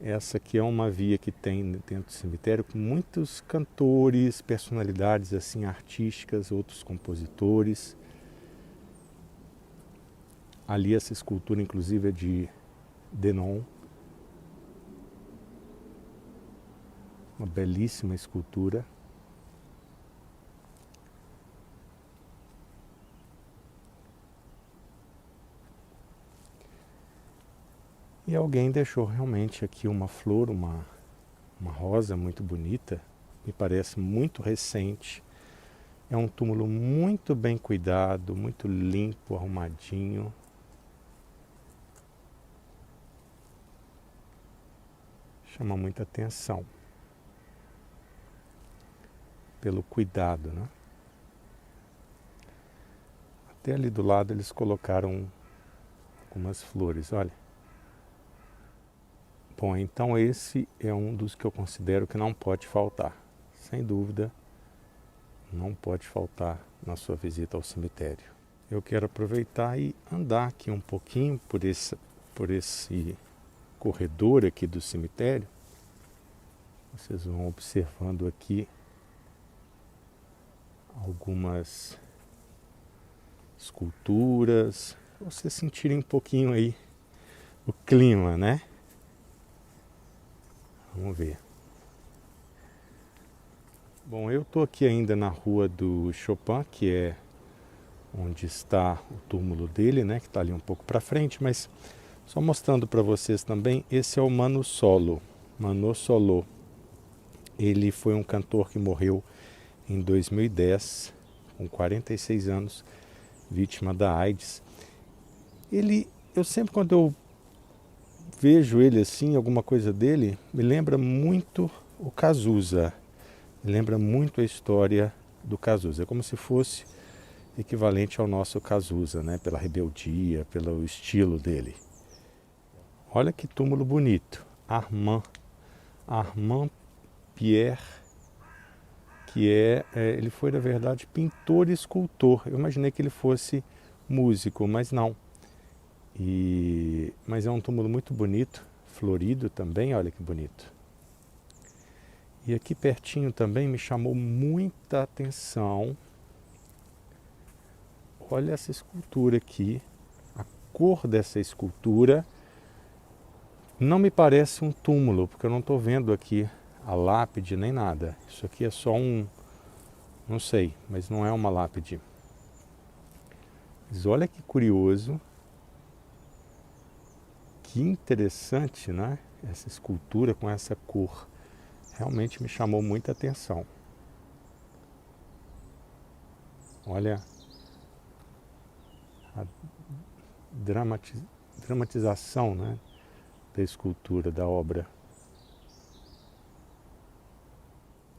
Essa aqui é uma via que tem dentro do cemitério com muitos cantores, personalidades assim artísticas, outros compositores. Ali essa escultura inclusive é de Denon. Uma belíssima escultura. E alguém deixou realmente aqui uma flor, uma rosa muito bonita, me parece muito recente. É um túmulo muito bem cuidado, muito limpo, arrumadinho. Chama muita atenção pelo cuidado, né? Até ali do lado eles colocaram algumas flores, olha. Bom, então esse é um dos que eu considero que não pode faltar. Sem dúvida, não pode faltar na sua visita ao cemitério. Eu quero aproveitar e andar aqui um pouquinho por esse corredor aqui do cemitério. Vocês vão observando aqui algumas esculturas, para vocês sentirem um pouquinho aí o clima, né? Vamos ver. Bom, eu estou aqui ainda na rua do Chopin, que é onde está o túmulo dele, né? Que está ali um pouco para frente, mas só mostrando para vocês também, esse é o Manu Solo. Manu Solo. Ele foi um cantor que morreu em 2010, com 46 anos, vítima da AIDS. Eu sempre quando eu vejo ele assim, alguma coisa dele, me lembra muito o Cazuza. Me lembra muito a história do Cazuza. É como se fosse equivalente ao nosso Cazuza, né? Pela rebeldia, pelo estilo dele. Olha que túmulo bonito. Armand Pierre, que ele foi na verdade pintor e escultor. Eu imaginei que ele fosse músico, mas não. Mas é um túmulo muito bonito, florido também, olha que bonito. E aqui pertinho também me chamou muita atenção. Olha essa escultura aqui, a cor dessa escultura não me parece um túmulo, porque eu não estou vendo aqui a lápide nem nada. Isso aqui é só não sei, mas não é uma lápide. Mas olha que curioso. Que interessante, né? Essa escultura com essa cor. Realmente me chamou muita atenção. Olha a dramatização, né, da escultura, da obra.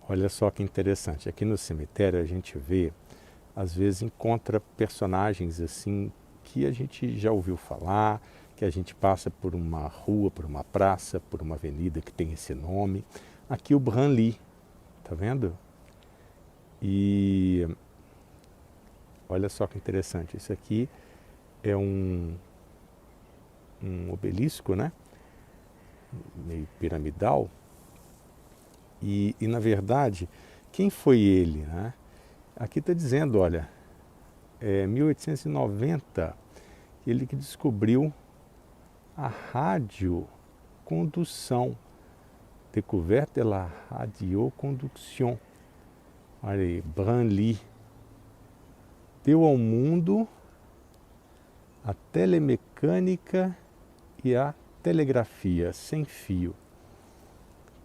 Olha só que interessante. Aqui no cemitério a gente vê, às vezes encontra personagens assim que a gente já ouviu falar, que a gente passa por uma rua, por uma praça, por uma avenida que tem esse nome. Aqui o Branly, tá vendo? E olha só que interessante, isso aqui é um obelisco, né? Meio piramidal. E na verdade, quem foi ele, né? Aqui está dizendo, olha, 1890, ele que descobriu a radiocondução, découverte de la radioconduction. Olha aí, Branly deu ao mundo a telemecânica e a telegrafia sem fio.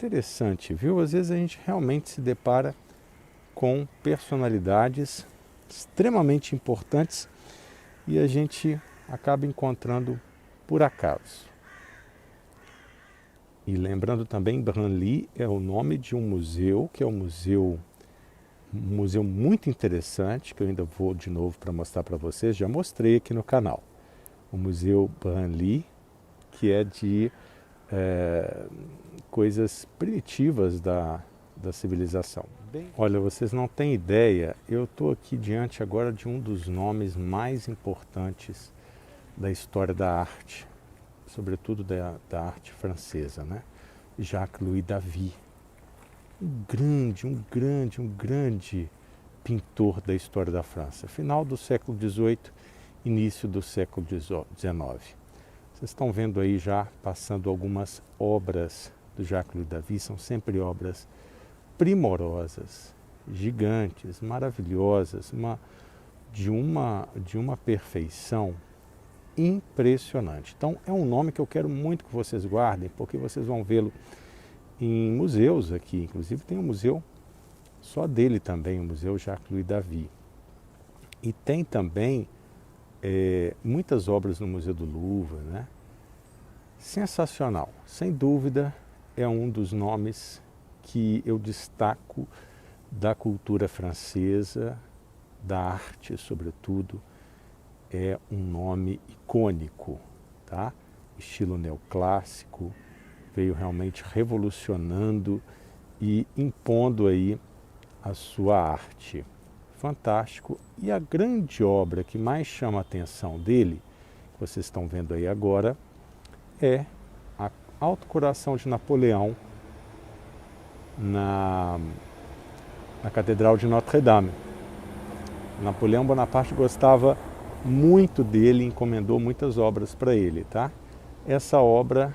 interessante, viu? Às vezes a gente realmente se depara com personalidades extremamente importantes e a gente acaba encontrando por acaso. E lembrando também, Branly é o nome de um museu, que é um museu muito interessante, que eu ainda vou de novo para mostrar para vocês, já mostrei aqui no canal. O Museu Branly, que é de coisas primitivas da civilização. Olha, vocês não têm ideia, eu estou aqui diante agora de um dos nomes mais importantes da história da arte, sobretudo da arte francesa, né? Jacques-Louis David. Um grande pintor da história da França, final do século XVIII, início do século XIX. Vocês estão vendo aí já passando algumas obras do Jacques-Louis David, são sempre obras primorosas, gigantes, maravilhosas, de uma perfeição impressionante. Então é um nome que eu quero muito que vocês guardem, porque vocês vão vê-lo em museus aqui, inclusive tem um museu só dele também, o Museu Jacques-Louis David. E tem também muitas obras no Museu do Louvre, né? Sensacional, sem dúvida é um dos nomes que eu destaco da cultura francesa, da arte sobretudo, é um nome icônico, tá? Estilo neoclássico, veio realmente revolucionando e impondo aí a sua arte. Fantástico. E a grande obra que mais chama a atenção dele, que vocês estão vendo aí agora, é a Alto Coração de Napoleão na Catedral de Notre-Dame. Napoleão Bonaparte gostava muito dele, encomendou muitas obras para ele, tá? Essa obra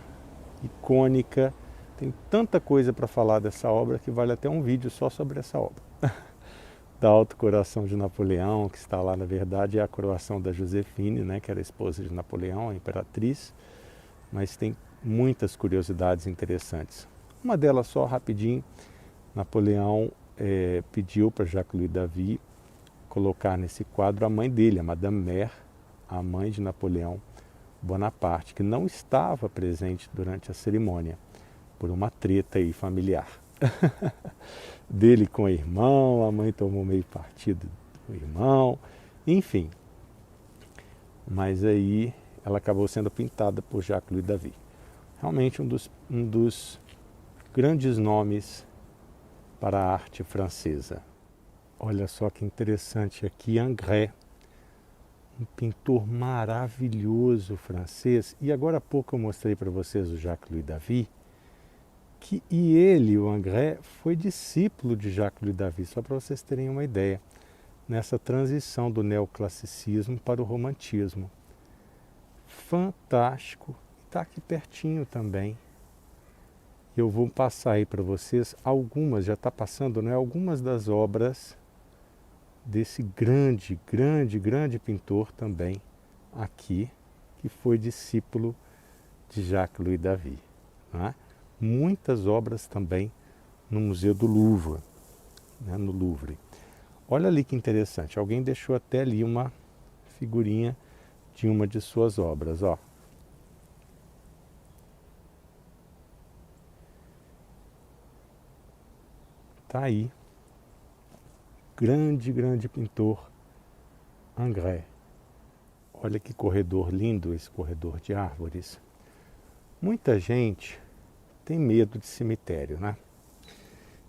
icônica, tem tanta coisa para falar dessa obra que vale até um vídeo só sobre essa obra. Da Alto Coração de Napoleão, que está lá, na verdade, é a coroação da Josefine, né, que era a esposa de Napoleão, a imperatriz, mas tem muitas curiosidades interessantes. Uma delas só, rapidinho, Napoleão pediu para Jacques-Louis David colocar nesse quadro a mãe dele, a Madame Mère, a mãe de Napoleão Bonaparte, que não estava presente durante a cerimônia, por uma treta aí familiar. Dele com o irmão, a mãe tomou meio partido do irmão, enfim. Mas aí ela acabou sendo pintada por Jacques-Louis David. Realmente um dos grandes nomes para a arte francesa. Olha só que interessante aqui, Ingres, um pintor maravilhoso francês. E agora há pouco eu mostrei para vocês o Jacques-Louis David, e ele, o Ingres, foi discípulo de Jacques-Louis David, só para vocês terem uma ideia, nessa transição do neoclassicismo para o romantismo. Fantástico, está aqui pertinho também. Eu vou passar aí para vocês algumas, já está passando, né, algumas das obras desse grande pintor também aqui, que foi discípulo de Jacques-Louis David, né? Muitas obras também no Museu do Louvre, né, no Louvre. Olha ali que interessante, alguém deixou até ali uma figurinha de uma de suas obras, ó. Tá aí, grande pintor, Ingres. Olha que corredor lindo, esse corredor de árvores. Muita gente tem medo de cemitério, né?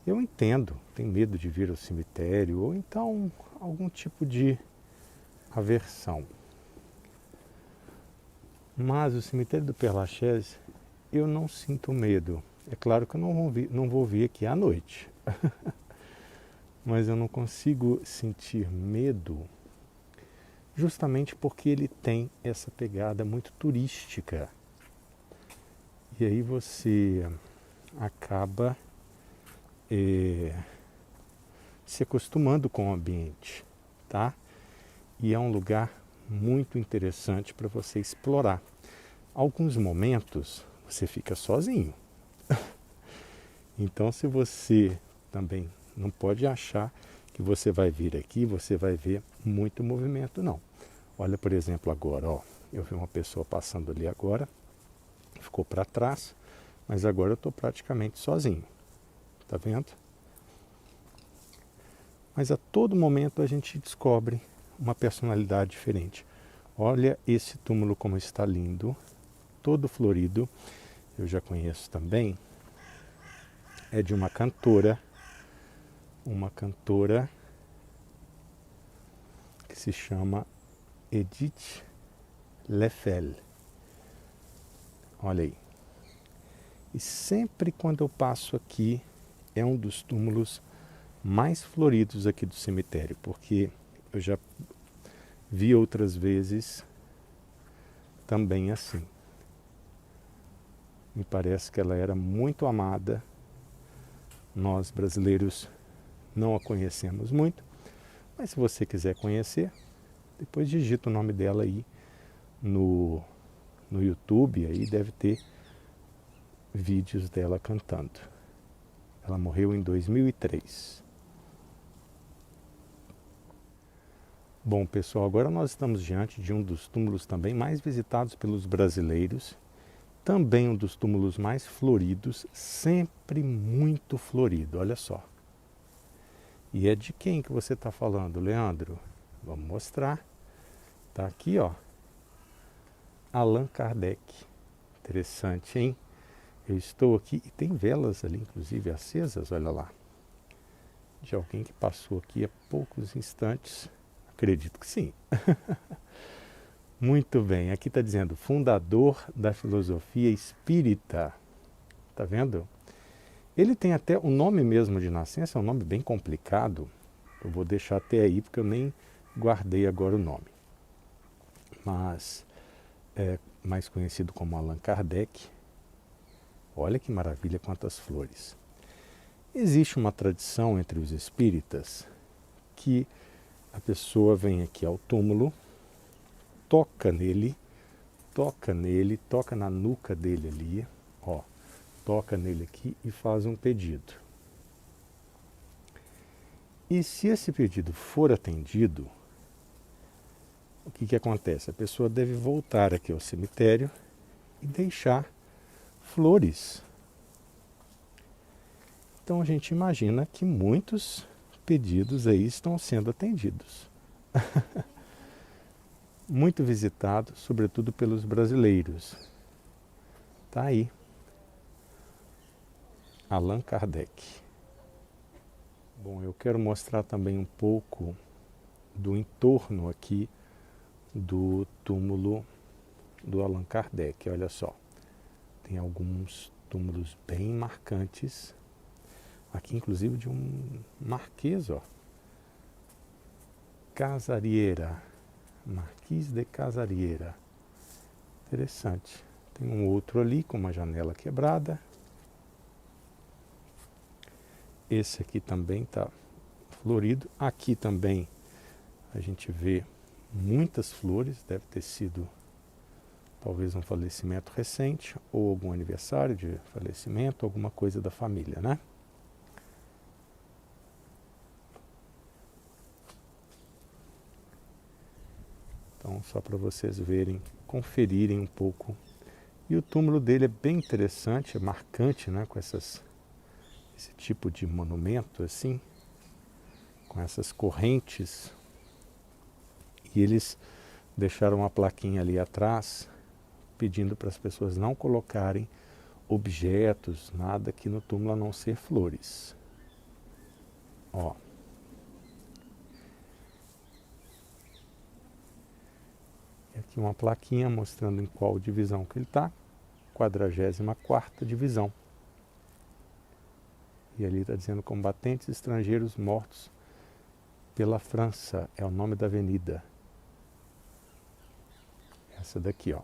Eu entendo, tem medo de vir ao cemitério, ou então algum tipo de aversão. Mas o cemitério do Père-Lachaise, eu não sinto medo. É claro que eu não vou vir aqui à noite. Mas eu não consigo sentir medo justamente porque ele tem essa pegada muito turística. E aí você acaba se acostumando com o ambiente, tá? E é um lugar muito interessante para você explorar. Alguns momentos você fica sozinho. Então, se você também não pode achar que você vai vir aqui, você vai ver muito movimento, não. Olha, por exemplo, agora, ó, eu vi uma pessoa passando ali agora, ficou para trás, mas agora eu estou praticamente sozinho, tá vendo? Mas a todo momento a gente descobre uma personalidade diferente. Olha esse túmulo como está lindo, todo florido. Eu já conheço também. É de uma cantora que se chama Edith Leffel. Olha aí. E sempre quando eu passo aqui, é um dos túmulos mais floridos aqui do cemitério, porque eu já vi outras vezes também assim. Me parece que ela era muito amada. Nós brasileiros não a conhecemos muito, mas se você quiser conhecer, depois digita o nome dela aí no YouTube, aí deve ter vídeos dela cantando. Ela morreu em 2003. Bom, pessoal, agora nós estamos diante de um dos túmulos também mais visitados pelos brasileiros, também um dos túmulos mais floridos, sempre muito florido, olha só. E é de quem que você está falando, Leandro? Vamos mostrar. Está aqui, ó. Allan Kardec. Interessante, hein? Eu estou aqui e tem velas ali, inclusive acesas, olha lá. De alguém que passou aqui há poucos instantes. Acredito que sim. Muito bem, aqui está dizendo fundador da filosofia espírita. Tá vendo? Ele tem até o nome mesmo de nascença, é um nome bem complicado. Eu vou deixar até aí porque eu nem guardei agora o nome. Mas é mais conhecido como Allan Kardec. Olha que maravilha, quantas flores. Existe uma tradição entre os espíritas que a pessoa vem aqui ao túmulo, toca nele, toca na nuca dele ali, ó, toca nele aqui e faz um pedido. E se esse pedido for atendido, o que acontece? A pessoa deve voltar aqui ao cemitério e deixar flores. Então a gente imagina que muitos pedidos aí estão sendo atendidos. Muito visitado, sobretudo pelos brasileiros. Tá aí. Allan Kardec. Bom, eu quero mostrar também um pouco do entorno aqui do túmulo do Allan Kardec. Olha só, tem alguns túmulos bem marcantes. Aqui, inclusive, de um marquês, ó. Casariera. Marquês de Casariera. Interessante. Tem um outro ali com uma janela quebrada. Esse aqui também está florido. Aqui também a gente vê muitas flores. Deve ter sido talvez um falecimento recente ou algum aniversário de falecimento, alguma coisa da família, né? Então, só para vocês verem, conferirem um pouco. E o túmulo dele é bem interessante, é marcante, né? Com esse tipo de monumento, assim, com essas correntes. E eles deixaram uma plaquinha ali atrás, pedindo para as pessoas não colocarem objetos, nada aqui no túmulo a não ser flores. Ó. Aqui uma plaquinha mostrando em qual divisão que ele está, 44ª divisão. E ali está dizendo combatentes estrangeiros mortos pela França, é o nome da avenida. Essa daqui, ó.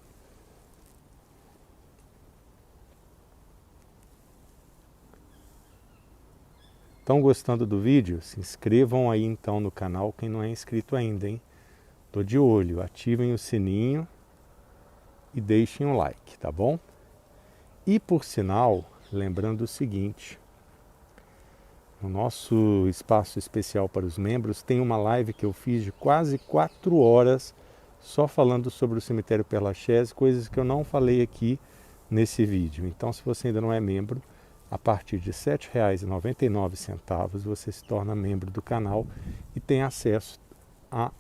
Estão gostando do vídeo? Se inscrevam aí então no canal, quem não é inscrito ainda, hein? Tô de olho, ativem o sininho e deixem um like, tá bom? E por sinal, lembrando o seguinte, no nosso espaço especial para os membros, tem uma live que eu fiz de quase 4 horas só falando sobre o cemitério Père Lachaise, coisas que eu não falei aqui nesse vídeo. Então, se você ainda não é membro, a partir de R$ 7,99 você se torna membro do canal e tem acesso a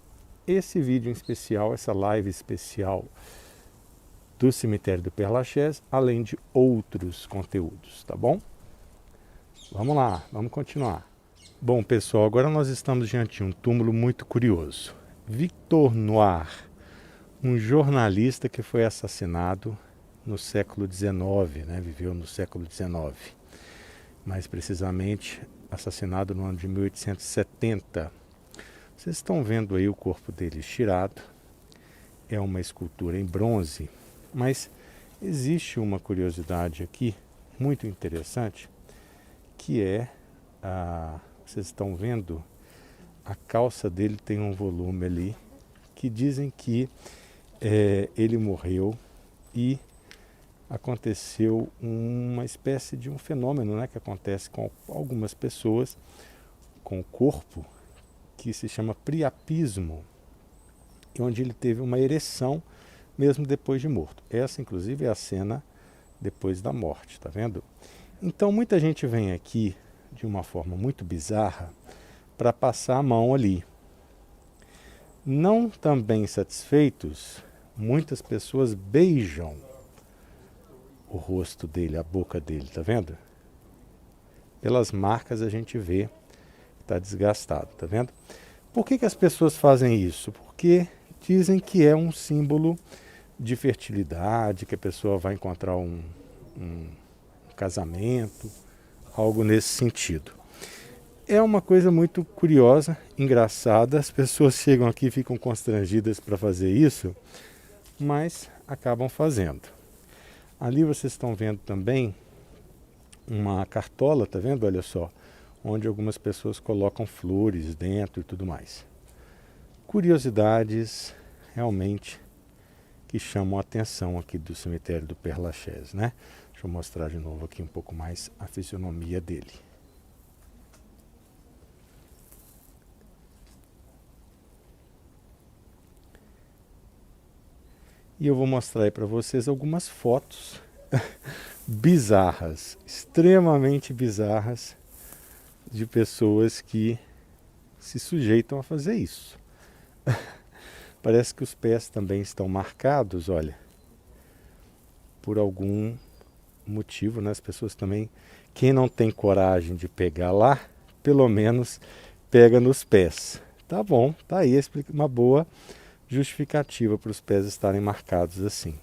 esse vídeo em especial, essa live especial do cemitério do Père Lachaise, além de outros conteúdos, tá bom? Vamos lá, vamos continuar. Bom, pessoal, agora nós estamos diante de um túmulo muito curioso. Victor Noir, um jornalista que foi assassinado no século XIX, né? Viveu no século XIX, mais precisamente assassinado no ano de 1870. Vocês estão vendo aí o corpo dele estirado, é uma escultura em bronze, mas existe uma curiosidade aqui muito interessante, que é, vocês estão vendo, a calça dele tem um volume ali, que dizem que ele morreu e aconteceu uma espécie de um fenômeno, né, que acontece com algumas pessoas com o corpo, que se chama priapismo, onde ele teve uma ereção mesmo depois de morto. Essa, inclusive, é a cena depois da morte, tá vendo? Então, muita gente vem aqui de uma forma muito bizarra para passar a mão ali. Não também satisfeitos, muitas pessoas beijam o rosto dele, a boca dele, tá vendo? Pelas marcas a gente vê que está desgastado, tá vendo? Por que as pessoas fazem isso? Porque dizem que é um símbolo de fertilidade, que a pessoa vai encontrar um casamento, algo nesse sentido. É uma coisa muito curiosa, engraçada, as pessoas chegam aqui e ficam constrangidas para fazer isso, mas acabam fazendo. Ali vocês estão vendo também uma cartola, tá vendo? Olha só, onde algumas pessoas colocam flores dentro e tudo mais. Curiosidades realmente que chamam a atenção aqui do cemitério do Père Lachaise, né? Deixa eu mostrar de novo aqui um pouco mais a fisionomia dele. E eu vou mostrar aí para vocês algumas fotos bizarras, extremamente bizarras, de pessoas que se sujeitam a fazer isso. Parece que os pés também estão marcados, olha, por algum motivo, né? As pessoas também, quem não tem coragem de pegar lá, pelo menos pega nos pés. Tá bom, tá aí uma boa justificativa para os pés estarem marcados assim.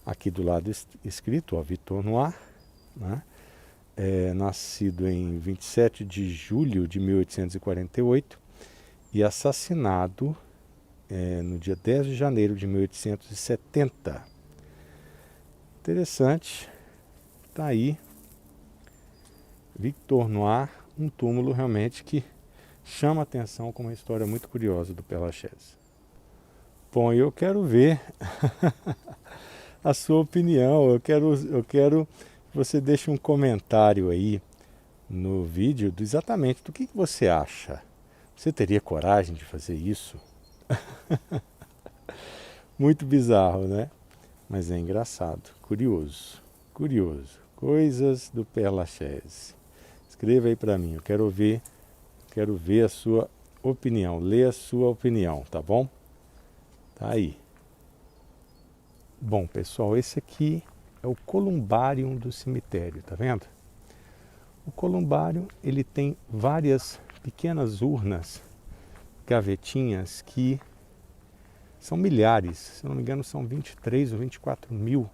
Aqui do lado escrito, ó, Victor Noir, né? Nascido em 27 de julho de 1848 e assassinado no dia 10 de janeiro de 1870. Interessante, tá aí, Victor Noir, um túmulo realmente que chama a atenção com uma história muito curiosa do Père Lachaise. Bom, eu quero ver a sua opinião, eu quero que você deixe um comentário aí no vídeo exatamente do que você acha. Você teria coragem de fazer isso? Muito bizarro, né? Mas é engraçado, curioso. Coisas do Père Lachaise. Escreva aí para mim, eu quero ver a sua opinião, ler a sua opinião, tá bom? Tá aí. Bom, pessoal, esse aqui é o columbarium do cemitério, tá vendo? O columbarium, ele tem várias pequenas urnas, gavetinhas, que são milhares, se não me engano são 23 ou 24 mil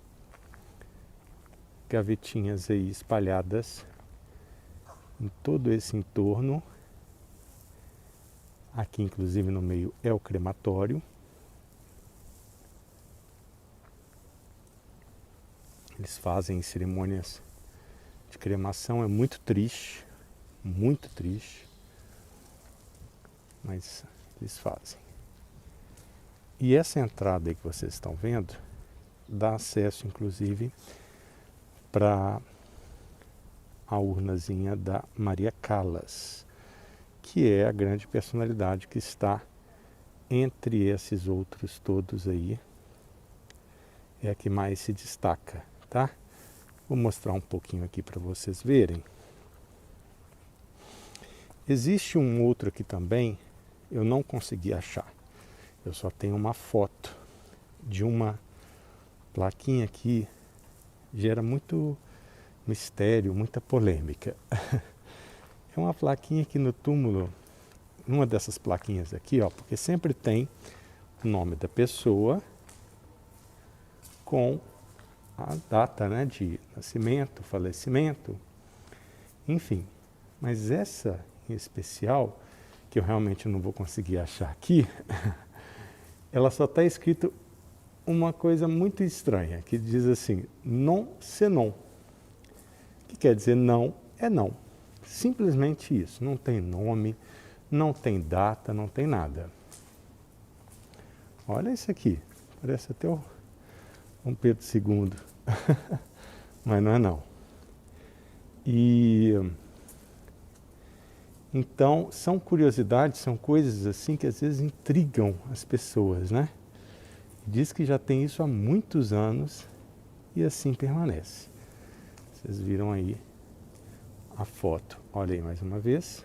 gavetinhas aí espalhadas em todo esse entorno. Aqui, inclusive, no meio é o crematório. Eles fazem cerimônias de cremação, é muito triste, mas eles fazem. E essa entrada aí que vocês estão vendo dá acesso, inclusive, para a urnazinha da Maria Callas, que é a grande personalidade que está entre esses outros todos aí, é a que mais se destaca, tá? Vou mostrar um pouquinho aqui para vocês verem. Existe um outro aqui também, eu não consegui achar. Eu só tenho uma foto de uma plaquinha que gera muito mistério, muita polêmica. É uma plaquinha aqui no túmulo, uma dessas plaquinhas aqui, ó, porque sempre tem o nome da pessoa com a data, né, de nascimento, falecimento, enfim. Mas essa em especial, que eu realmente não vou conseguir achar aqui, ela só está escrito uma coisa muito estranha, que diz assim, non c'est non, que quer dizer não é não. Simplesmente isso, não tem nome, não tem data, não tem nada. Olha isso aqui, parece até o Dom Pedro II, mas não é não. E então, são curiosidades, são coisas assim que às vezes intrigam as pessoas, né? Diz que já tem isso há muitos anos e assim permanece. Vocês viram aí a foto. Olha aí mais uma vez.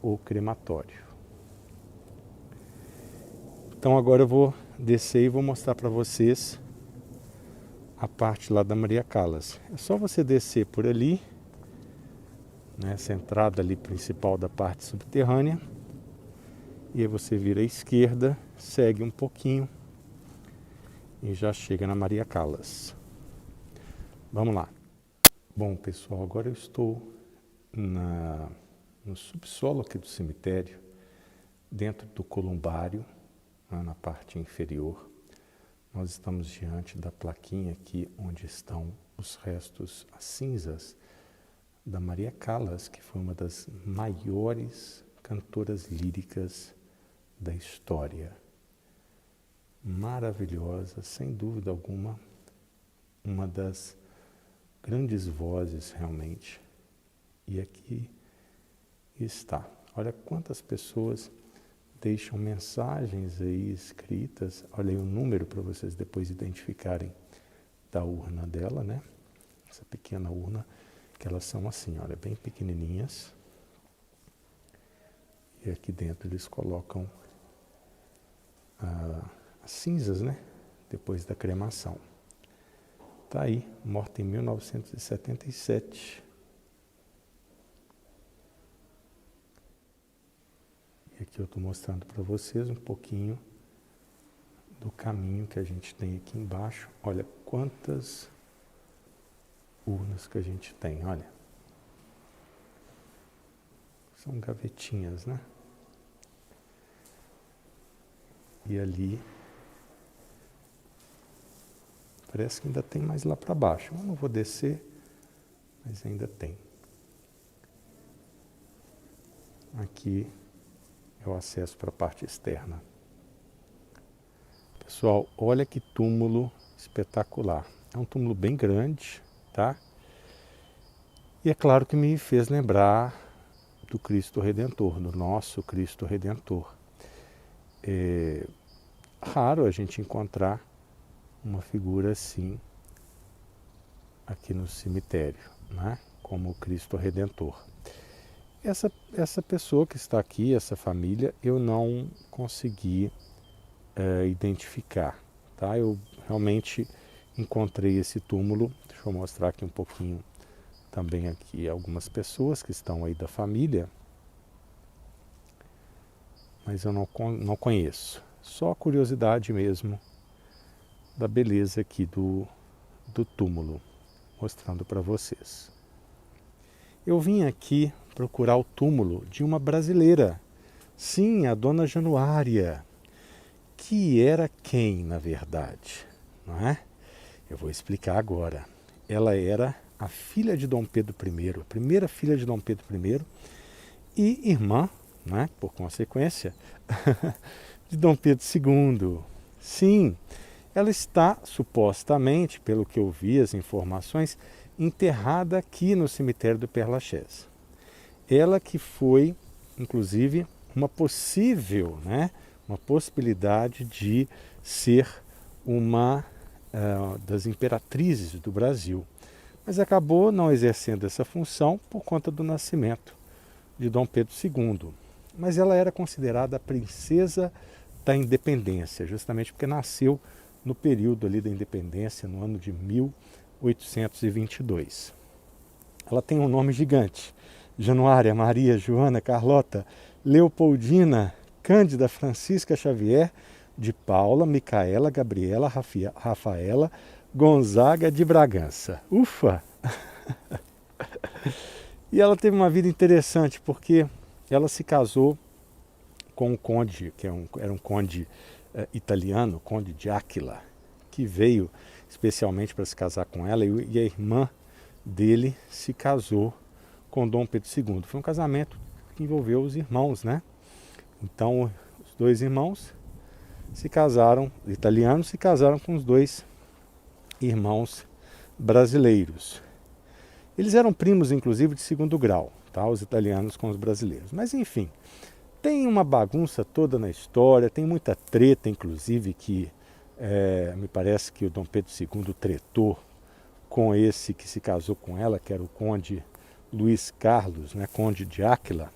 O crematório. Então agora eu vou descer e vou mostrar para vocês a parte lá da Maria Callas. É só você descer por ali, essa entrada ali principal da parte subterrânea, e aí você vira à esquerda, segue um pouquinho e já chega na Maria Callas. Vamos lá. Bom, pessoal, agora eu estou no subsolo aqui do cemitério, dentro do columbário, na parte inferior. Nós estamos diante da plaquinha aqui onde estão os restos, as cinzas da Maria Callas, que foi uma das maiores cantoras líricas da história. Maravilhosa, sem dúvida alguma, uma das grandes vozes realmente. E aqui está. Olha quantas pessoas deixam mensagens aí escritas. Olha aí o número para vocês depois identificarem da urna dela, né? Essa pequena urna, que elas são assim, olha, bem pequenininhas. E aqui dentro eles colocam as cinzas, né? Depois da cremação. Tá aí, morta em 1977. E aqui eu estou mostrando para vocês um pouquinho do caminho que a gente tem aqui embaixo. Olha quantas urnas que a gente tem, olha. São gavetinhas, né? E ali parece que ainda tem mais lá para baixo. Eu não vou descer, mas ainda tem. Aqui é o acesso para a parte externa. Pessoal, olha que túmulo espetacular. É um túmulo bem grande, tá? E é claro que me fez lembrar do Cristo Redentor, do nosso Cristo Redentor. É raro a gente encontrar uma figura assim aqui no cemitério, né? Como o Cristo Redentor. Essa pessoa que está aqui, essa família, eu não consegui identificar, tá? Eu realmente encontrei esse túmulo. Deixa eu mostrar aqui um pouquinho também aqui algumas pessoas que estão aí da família, mas eu não conheço. Só a curiosidade mesmo da beleza aqui do túmulo, mostrando para vocês. Eu vim aqui procurar o túmulo de uma brasileira, sim, a Dona Januária, que era quem, na verdade, não é? Eu vou explicar agora. Ela era a filha de Dom Pedro I, a primeira filha de Dom Pedro I, e irmã, né, por consequência, de Dom Pedro II. Sim, ela está, supostamente, pelo que eu vi, as informações, enterrada aqui no cemitério do Père Lachaise. Ela que foi, inclusive, uma possibilidade de ser uma das imperatrizes do Brasil, mas acabou não exercendo essa função por conta do nascimento de Dom Pedro II. Mas ela era considerada a princesa da independência, justamente porque nasceu no período ali da independência, no ano de 1822. Ela tem um nome gigante: Januária, Maria, Joana, Carlota, Leopoldina, Cândida, Francisca Xavier, de Paula, Micaela, Gabriela, Rafaela, Gonzaga de Bragança. Ufa! E ela teve uma vida interessante porque ela se casou com um conde, que era um conde italiano, o conde de Áquila, que veio especialmente para se casar com ela, e a irmã dele se casou com Dom Pedro II. Foi um casamento que envolveu os irmãos, né? Então, os dois irmãos se casaram, italianos se casaram com os dois irmãos brasileiros. Eles eram primos, inclusive, de segundo grau, tá? Os italianos com os brasileiros. Mas, enfim, tem uma bagunça toda na história, tem muita treta, inclusive, que me parece que o Dom Pedro II tretou com esse que se casou com ela, que era o conde Luiz Carlos, né, conde de Áquila.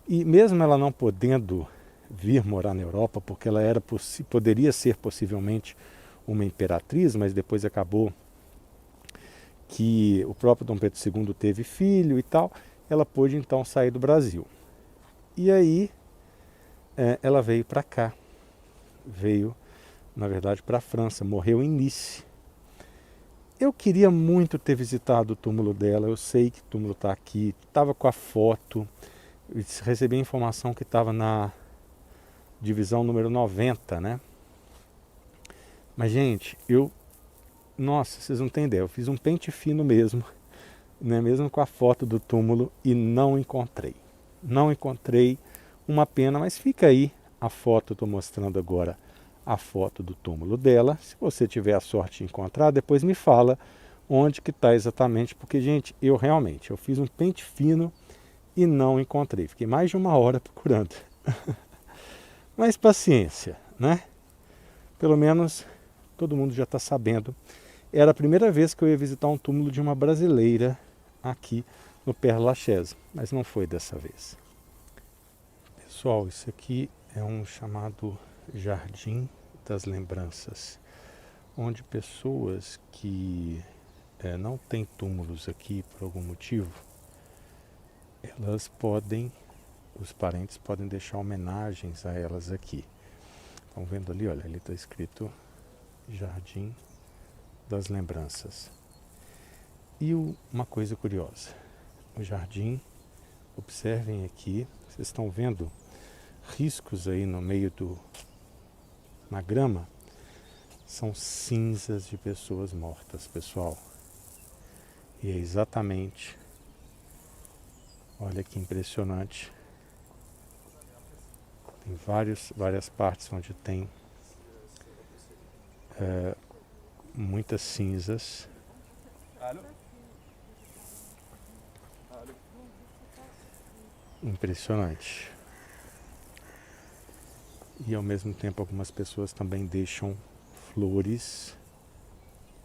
E mesmo ela não podendo vir morar na Europa, porque ela poderia ser possivelmente uma imperatriz, mas depois acabou que o próprio Dom Pedro II teve filho e tal, ela pôde então sair do Brasil. E aí ela veio para cá, veio, na verdade, para a França, morreu em Nice. Eu queria muito ter visitado o túmulo dela, eu sei que o túmulo está aqui, estava com a foto, recebi a informação que estava na divisão número 90, né? Mas, gente, nossa, vocês não têm ideia, eu fiz um pente fino mesmo, né? Mesmo com a foto do túmulo, e não encontrei. Não encontrei, uma pena, mas fica aí a foto, eu estou mostrando agora a foto do túmulo dela. Se você tiver a sorte de encontrar, depois me fala onde que está exatamente, porque, gente, eu fiz um pente fino e não encontrei. Fiquei mais de 1 hora procurando. Mas paciência, né? Pelo menos todo mundo já está sabendo. Era a primeira vez que eu ia visitar um túmulo de uma brasileira aqui no Père Lachaise, mas não foi dessa vez. Pessoal, isso aqui é um chamado Jardim das Lembranças, onde pessoas que não têm túmulos aqui por algum motivo, os parentes podem deixar homenagens a elas aqui. Estão vendo ali, olha, ali está escrito Jardim das Lembranças. E uma coisa curiosa, o jardim, observem aqui, vocês estão vendo riscos aí no meio na grama, são cinzas de pessoas mortas, pessoal. E é exatamente, olha que impressionante, tem várias partes onde tem muitas cinzas. Impressionante. E ao mesmo tempo algumas pessoas também deixam flores,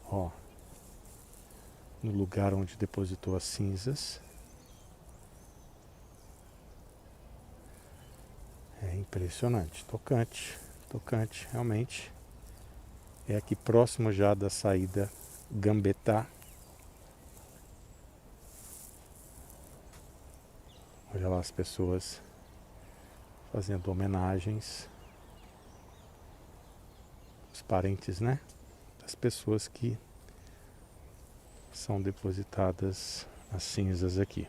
ó, no lugar onde depositou as cinzas. É impressionante, tocante, realmente. É aqui próximo já da saída Gambetta. Olha lá as pessoas fazendo homenagens, os parentes, né, das pessoas que são depositadas as cinzas aqui.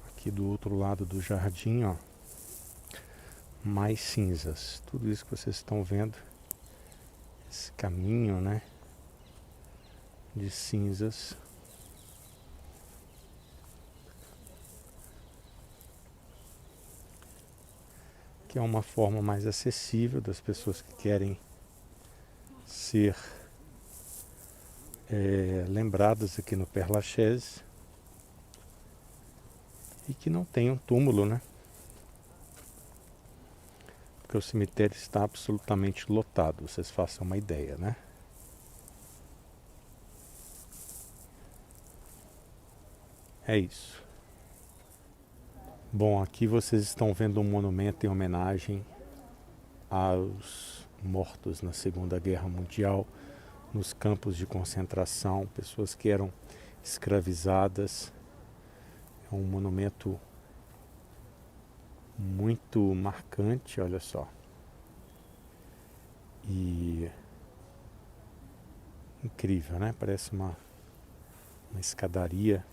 Aqui do outro lado do jardim, ó, mais cinzas. Tudo isso que vocês estão vendo, esse caminho, né, de cinzas. Que é uma forma mais acessível das pessoas que querem ser lembradas aqui no Père Lachaise e que não tem um túmulo, né? Porque o cemitério está absolutamente lotado, vocês façam uma ideia, né? É isso. Bom, aqui vocês estão vendo um monumento em homenagem aos mortos na Segunda Guerra Mundial, nos campos de concentração, pessoas que eram escravizadas. É um monumento muito marcante, olha só. E incrível, né? Parece uma escadaria.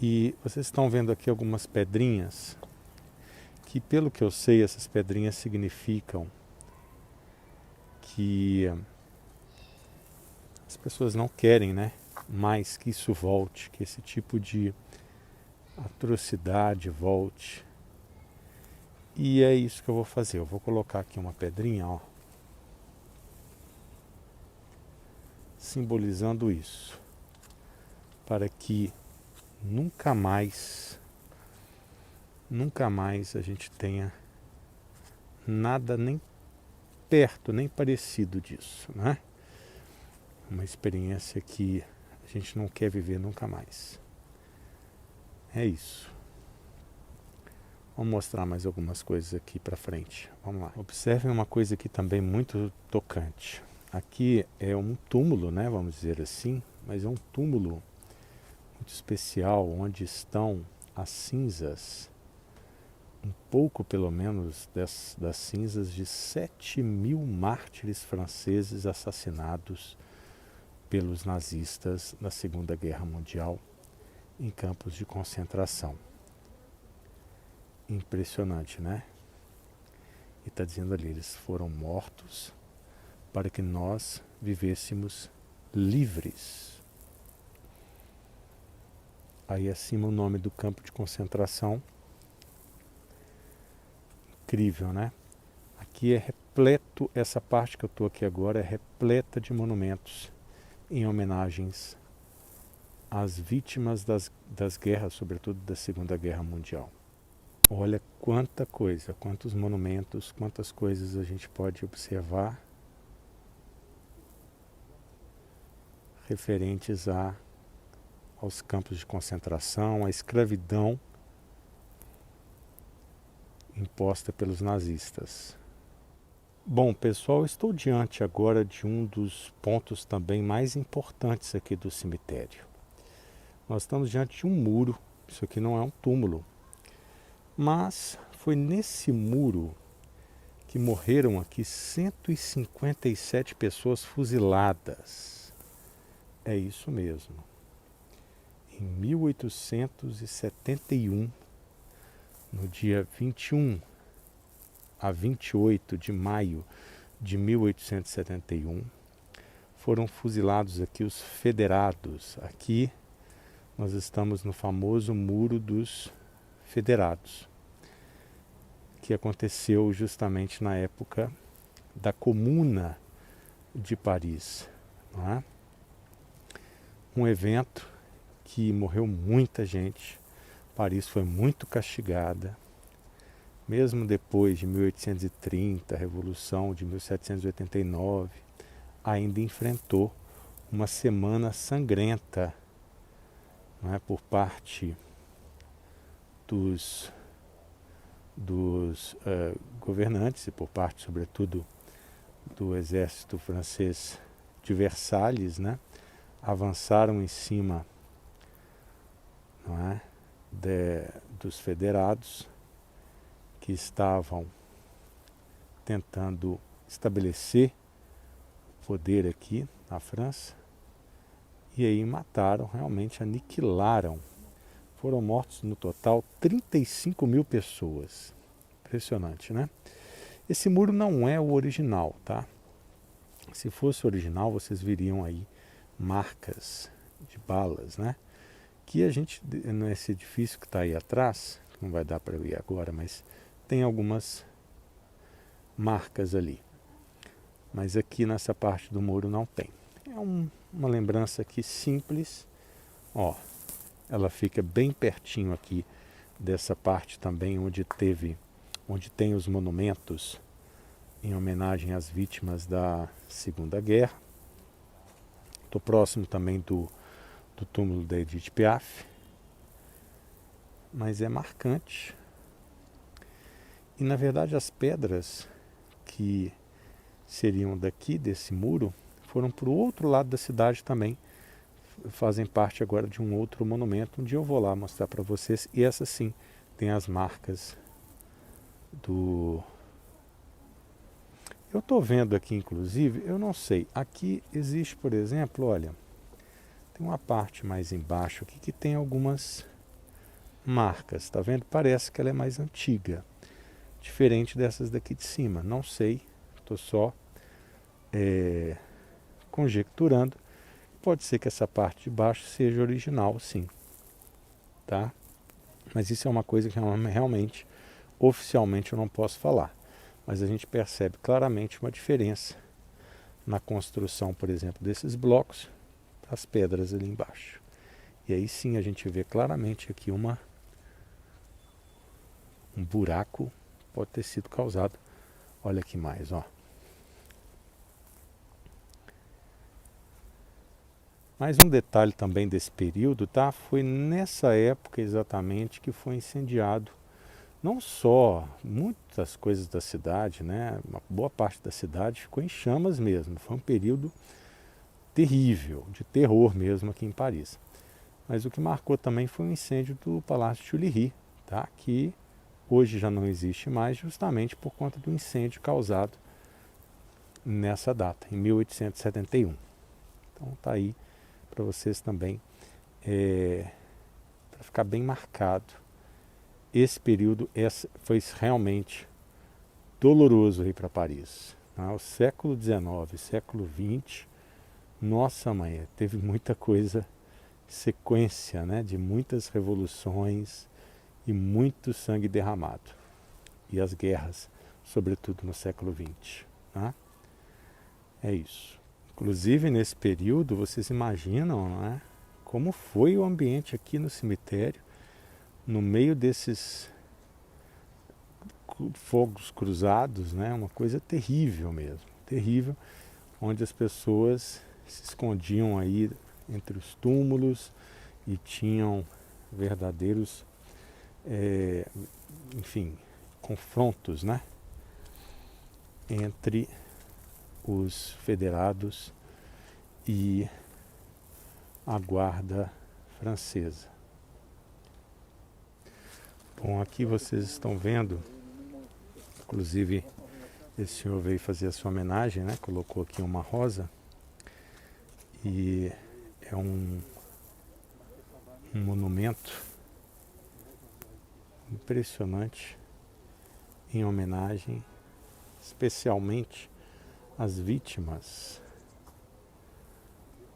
E vocês estão vendo aqui algumas pedrinhas, que pelo que eu sei, essas pedrinhas significam que as pessoas não querem, né, mais que isso volte, que esse tipo de atrocidade volte. E é isso que eu vou fazer. Eu vou colocar aqui uma pedrinha, ó, simbolizando isso, para que nunca mais a gente tenha nada nem perto, nem parecido disso, né? Uma experiência que a gente não quer viver nunca mais. É isso. Vamos mostrar mais algumas coisas aqui para frente. Vamos lá. Observem uma coisa aqui também muito tocante. Aqui é um túmulo, né? Vamos dizer assim, mas é um túmulo muito especial, onde estão as cinzas, um pouco pelo menos das cinzas de 7.000 mártires franceses assassinados pelos nazistas na Segunda Guerra Mundial em campos de concentração. Impressionante, né? E está dizendo ali, eles foram mortos para que nós vivêssemos livres. Aí acima o nome do campo de concentração. Incrível, né? Aqui é repleto, essa parte que eu estou aqui agora é repleta de monumentos em homenagens às vítimas das guerras, sobretudo da Segunda Guerra Mundial. Olha quanta coisa, quantos monumentos, quantas coisas a gente pode observar referentes aos campos de concentração, à escravidão imposta pelos nazistas. Bom, pessoal, estou diante agora de um dos pontos também mais importantes aqui do cemitério. Nós estamos diante de um muro, isso aqui não é um túmulo, mas foi nesse muro que morreram aqui 157 pessoas fuziladas. É isso mesmo. Em 1871, no dia 21 a 28 de maio de 1871, foram fuzilados aqui os federados. Aqui nós estamos no famoso Muro dos Federados, que aconteceu justamente na época da Comuna de Paris, não é? Um evento que morreu muita gente. Paris foi muito castigada. Mesmo depois de 1830, a Revolução de 1789, ainda enfrentou uma semana sangrenta, não é, por parte dos governantes e por parte, sobretudo, do exército francês de Versalhes, né? Avançaram em cima, não é, dos federados, que estavam tentando estabelecer poder aqui na França, e aí mataram, realmente aniquilaram. Foram mortos no total 35.000 pessoas. Impressionante, né? Esse muro não é o original, tá? Se fosse o original, vocês viriam aí marcas de balas, né? Que a gente, nesse edifício que está aí atrás, não vai dar para eu ir agora, mas tem algumas marcas ali. Mas aqui nessa parte do muro não tem. É uma lembrança aqui simples. Ó, ela fica bem pertinho aqui dessa parte também onde tem os monumentos em homenagem às vítimas da Segunda Guerra. Estou próximo também do túmulo da Edith Piaf, mas é marcante. E na verdade as pedras que seriam daqui desse muro foram para o outro lado da cidade também, fazem parte agora de um outro monumento. Um dia eu vou lá mostrar para vocês, e essa sim tem as marcas do... Eu estou vendo aqui, inclusive, eu não sei, aqui existe, por exemplo, olha, tem uma parte mais embaixo aqui que tem algumas marcas, tá vendo? Parece que ela é mais antiga, diferente dessas daqui de cima. Não sei, estou só conjecturando. Pode ser que essa parte de baixo seja original, sim, tá? Mas isso é uma coisa que realmente, oficialmente, eu não posso falar. Mas a gente percebe claramente uma diferença na construção, por exemplo, desses blocos, as pedras ali embaixo. E aí sim a gente vê claramente aqui um buraco, pode ter sido causado. Olha aqui mais, ó. Mais um detalhe também desse período, tá? Foi nessa época exatamente que foi incendiado não só muitas coisas da cidade, né? Uma boa parte da cidade ficou em chamas mesmo. Foi um período terrível, de terror mesmo aqui em Paris. Mas o que marcou também foi o incêndio do Palácio de Tuileries, tá? Que hoje já não existe mais, justamente por conta do incêndio causado nessa data, em 1871. Então tá aí para vocês também, para ficar bem marcado. Esse período foi realmente doloroso aí para Paris. Tá? O século XIX, século XX, nossa mãe, teve muita coisa, sequência, né, de muitas revoluções e muito sangue derramado. E as guerras, sobretudo no século XX. Tá? É isso. Inclusive nesse período, vocês imaginam, né, como foi o ambiente aqui no cemitério, no meio desses fogos cruzados, né? Uma coisa terrível mesmo, terrível, onde as pessoas se escondiam aí entre os túmulos e tinham verdadeiros, enfim, confrontos, né? Entre os federados e a guarda francesa. Bom, aqui vocês estão vendo, inclusive esse senhor veio fazer a sua homenagem, né? Colocou aqui uma rosa e é um monumento impressionante em homenagem especialmente às vítimas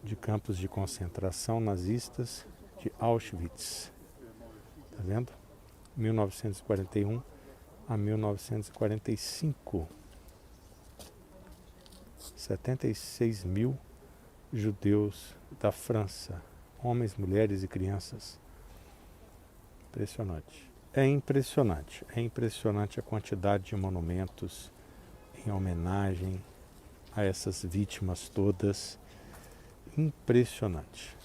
de campos de concentração nazistas de Auschwitz. Tá vendo? 1941 a 1945. 76 mil judeus da França, homens, mulheres e crianças. Impressionante. É impressionante a quantidade de monumentos em homenagem a essas vítimas todas. Impressionante.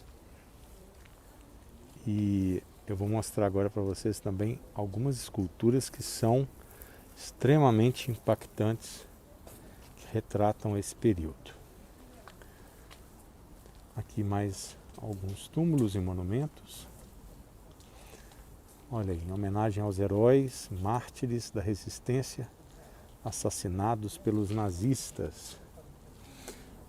E eu vou mostrar agora para vocês também algumas esculturas que são extremamente impactantes, que retratam esse período. Aqui mais alguns túmulos e monumentos. Olha aí, em homenagem aos heróis, mártires da resistência, assassinados pelos nazistas.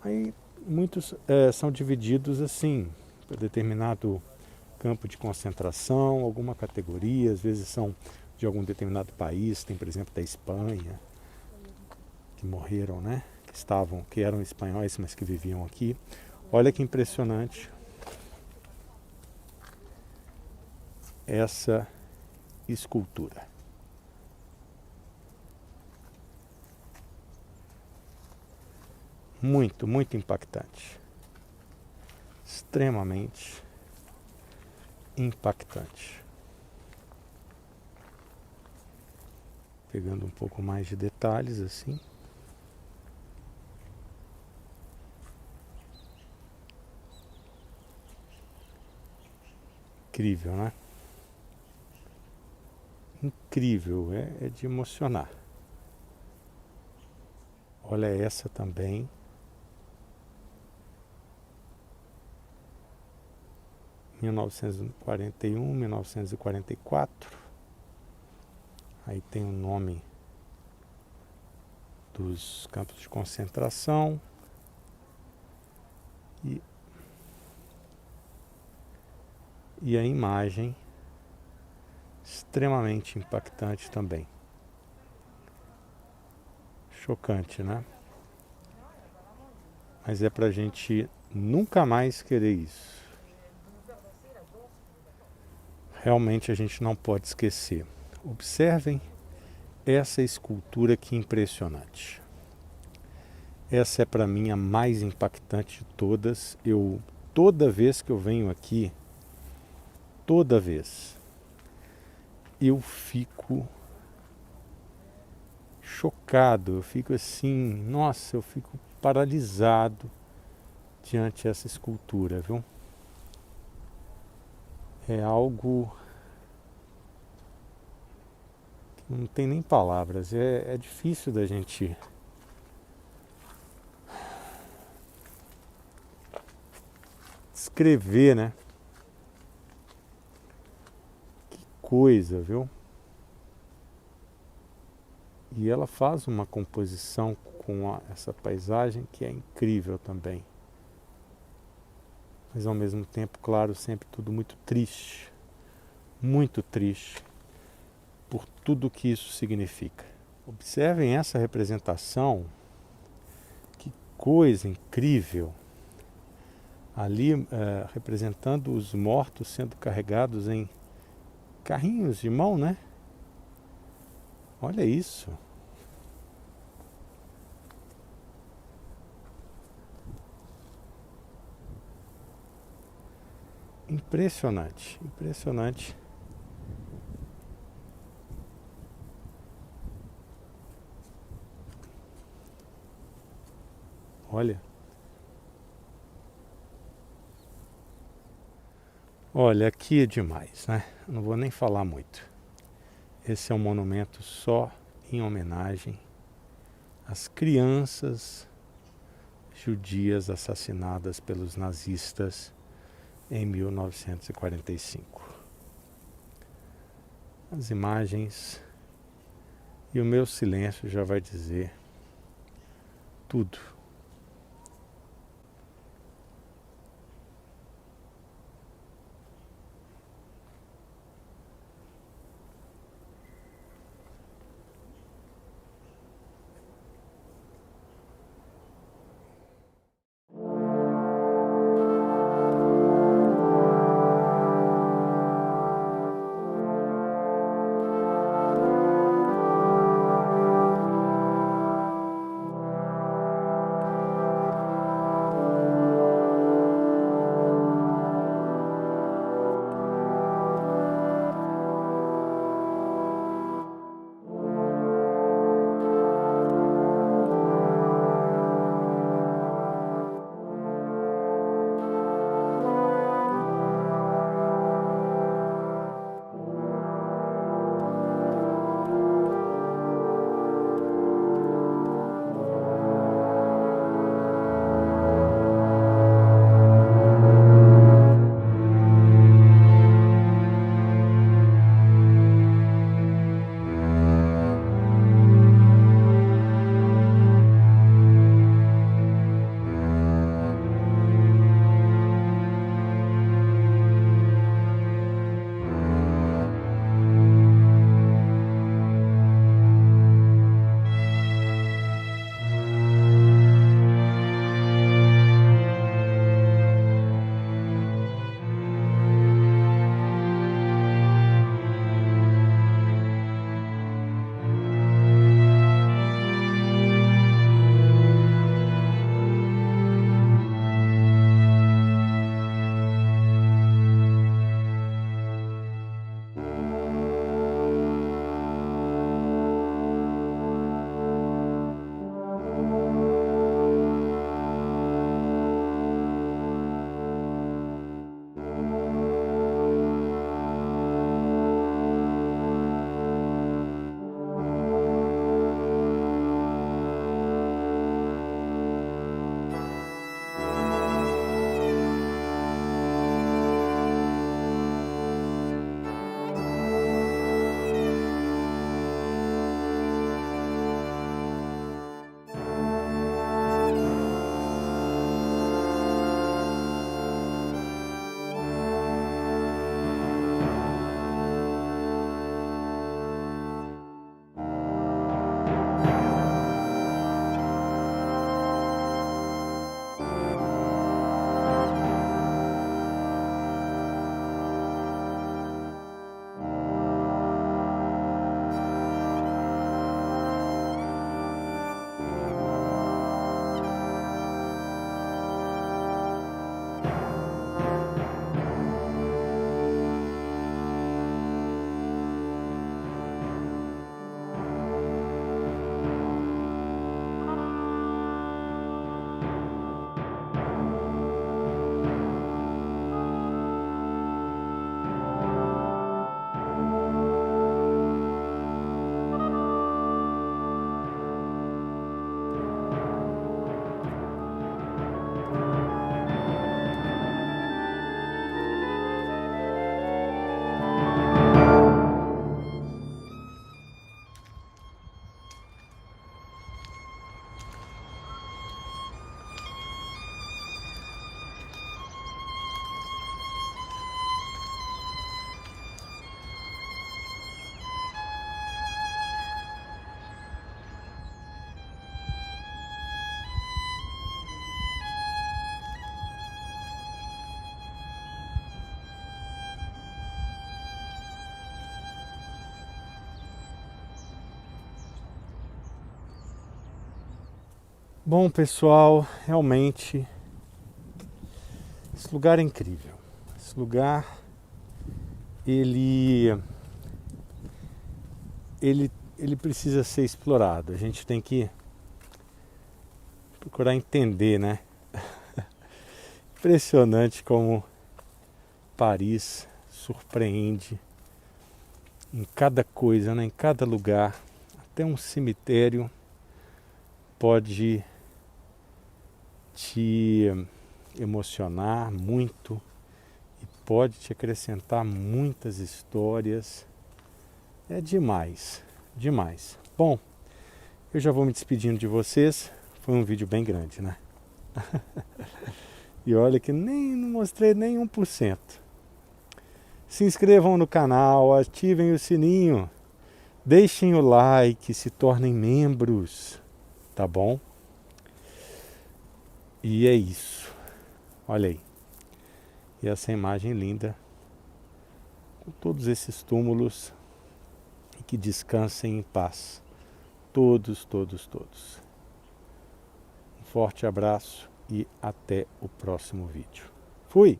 Aí muitos são divididos assim, por determinado campo de concentração, alguma categoria, às vezes são de algum determinado país, tem por exemplo da Espanha, que morreram, né? Que eram espanhóis, mas que viviam aqui. Olha que impressionante essa escultura. Muito, muito impactante. extremamente impactante. Pegando um pouco mais de detalhes assim. Incrível, né? Incrível, é de emocionar. Olha essa também. 1941, 1944. Aí tem o nome dos campos de concentração. E a imagem extremamente impactante também. Chocante, né? Mas é pra gente nunca mais querer isso. Realmente a gente não pode esquecer. Observem essa escultura que impressionante. Essa é para mim a mais impactante de todas. Toda vez que eu venho aqui, toda vez, eu fico chocado, eu fico assim, nossa, eu fico paralisado diante dessa escultura, viu? É algo que não tem nem palavras, é difícil da gente descrever, né? Que coisa, viu? E ela faz uma composição com essa paisagem que é incrível também. Mas ao mesmo tempo, claro, sempre tudo muito triste por tudo que isso significa. Observem essa representação, que coisa incrível! Ali representando os mortos sendo carregados em carrinhos de mão, né? Olha isso! Impressionante, impressionante. Olha, aqui é demais, né? Não vou nem falar muito. Esse é um monumento só em homenagem às crianças judias assassinadas pelos nazistas em 1945. As imagens e o meu silêncio já vai dizer tudo. Bom, pessoal, realmente esse lugar é incrível. Esse lugar, ele precisa ser explorado. A gente tem que procurar entender, né? Impressionante como Paris surpreende em cada coisa, né? Em cada lugar. Até um cemitério pode te emocionar muito e pode te acrescentar muitas histórias. É demais, demais. Bom, eu já vou me despedindo de vocês. Foi um vídeo bem grande, né? E olha que não mostrei nem 1%. Se inscrevam no canal, ativem o sininho, deixem o like, se tornem membros, tá bom? E é isso. Olha aí. E essa imagem linda, com todos esses túmulos, e que descansem em paz. Todos, todos, todos. Um forte abraço e até o próximo vídeo. Fui!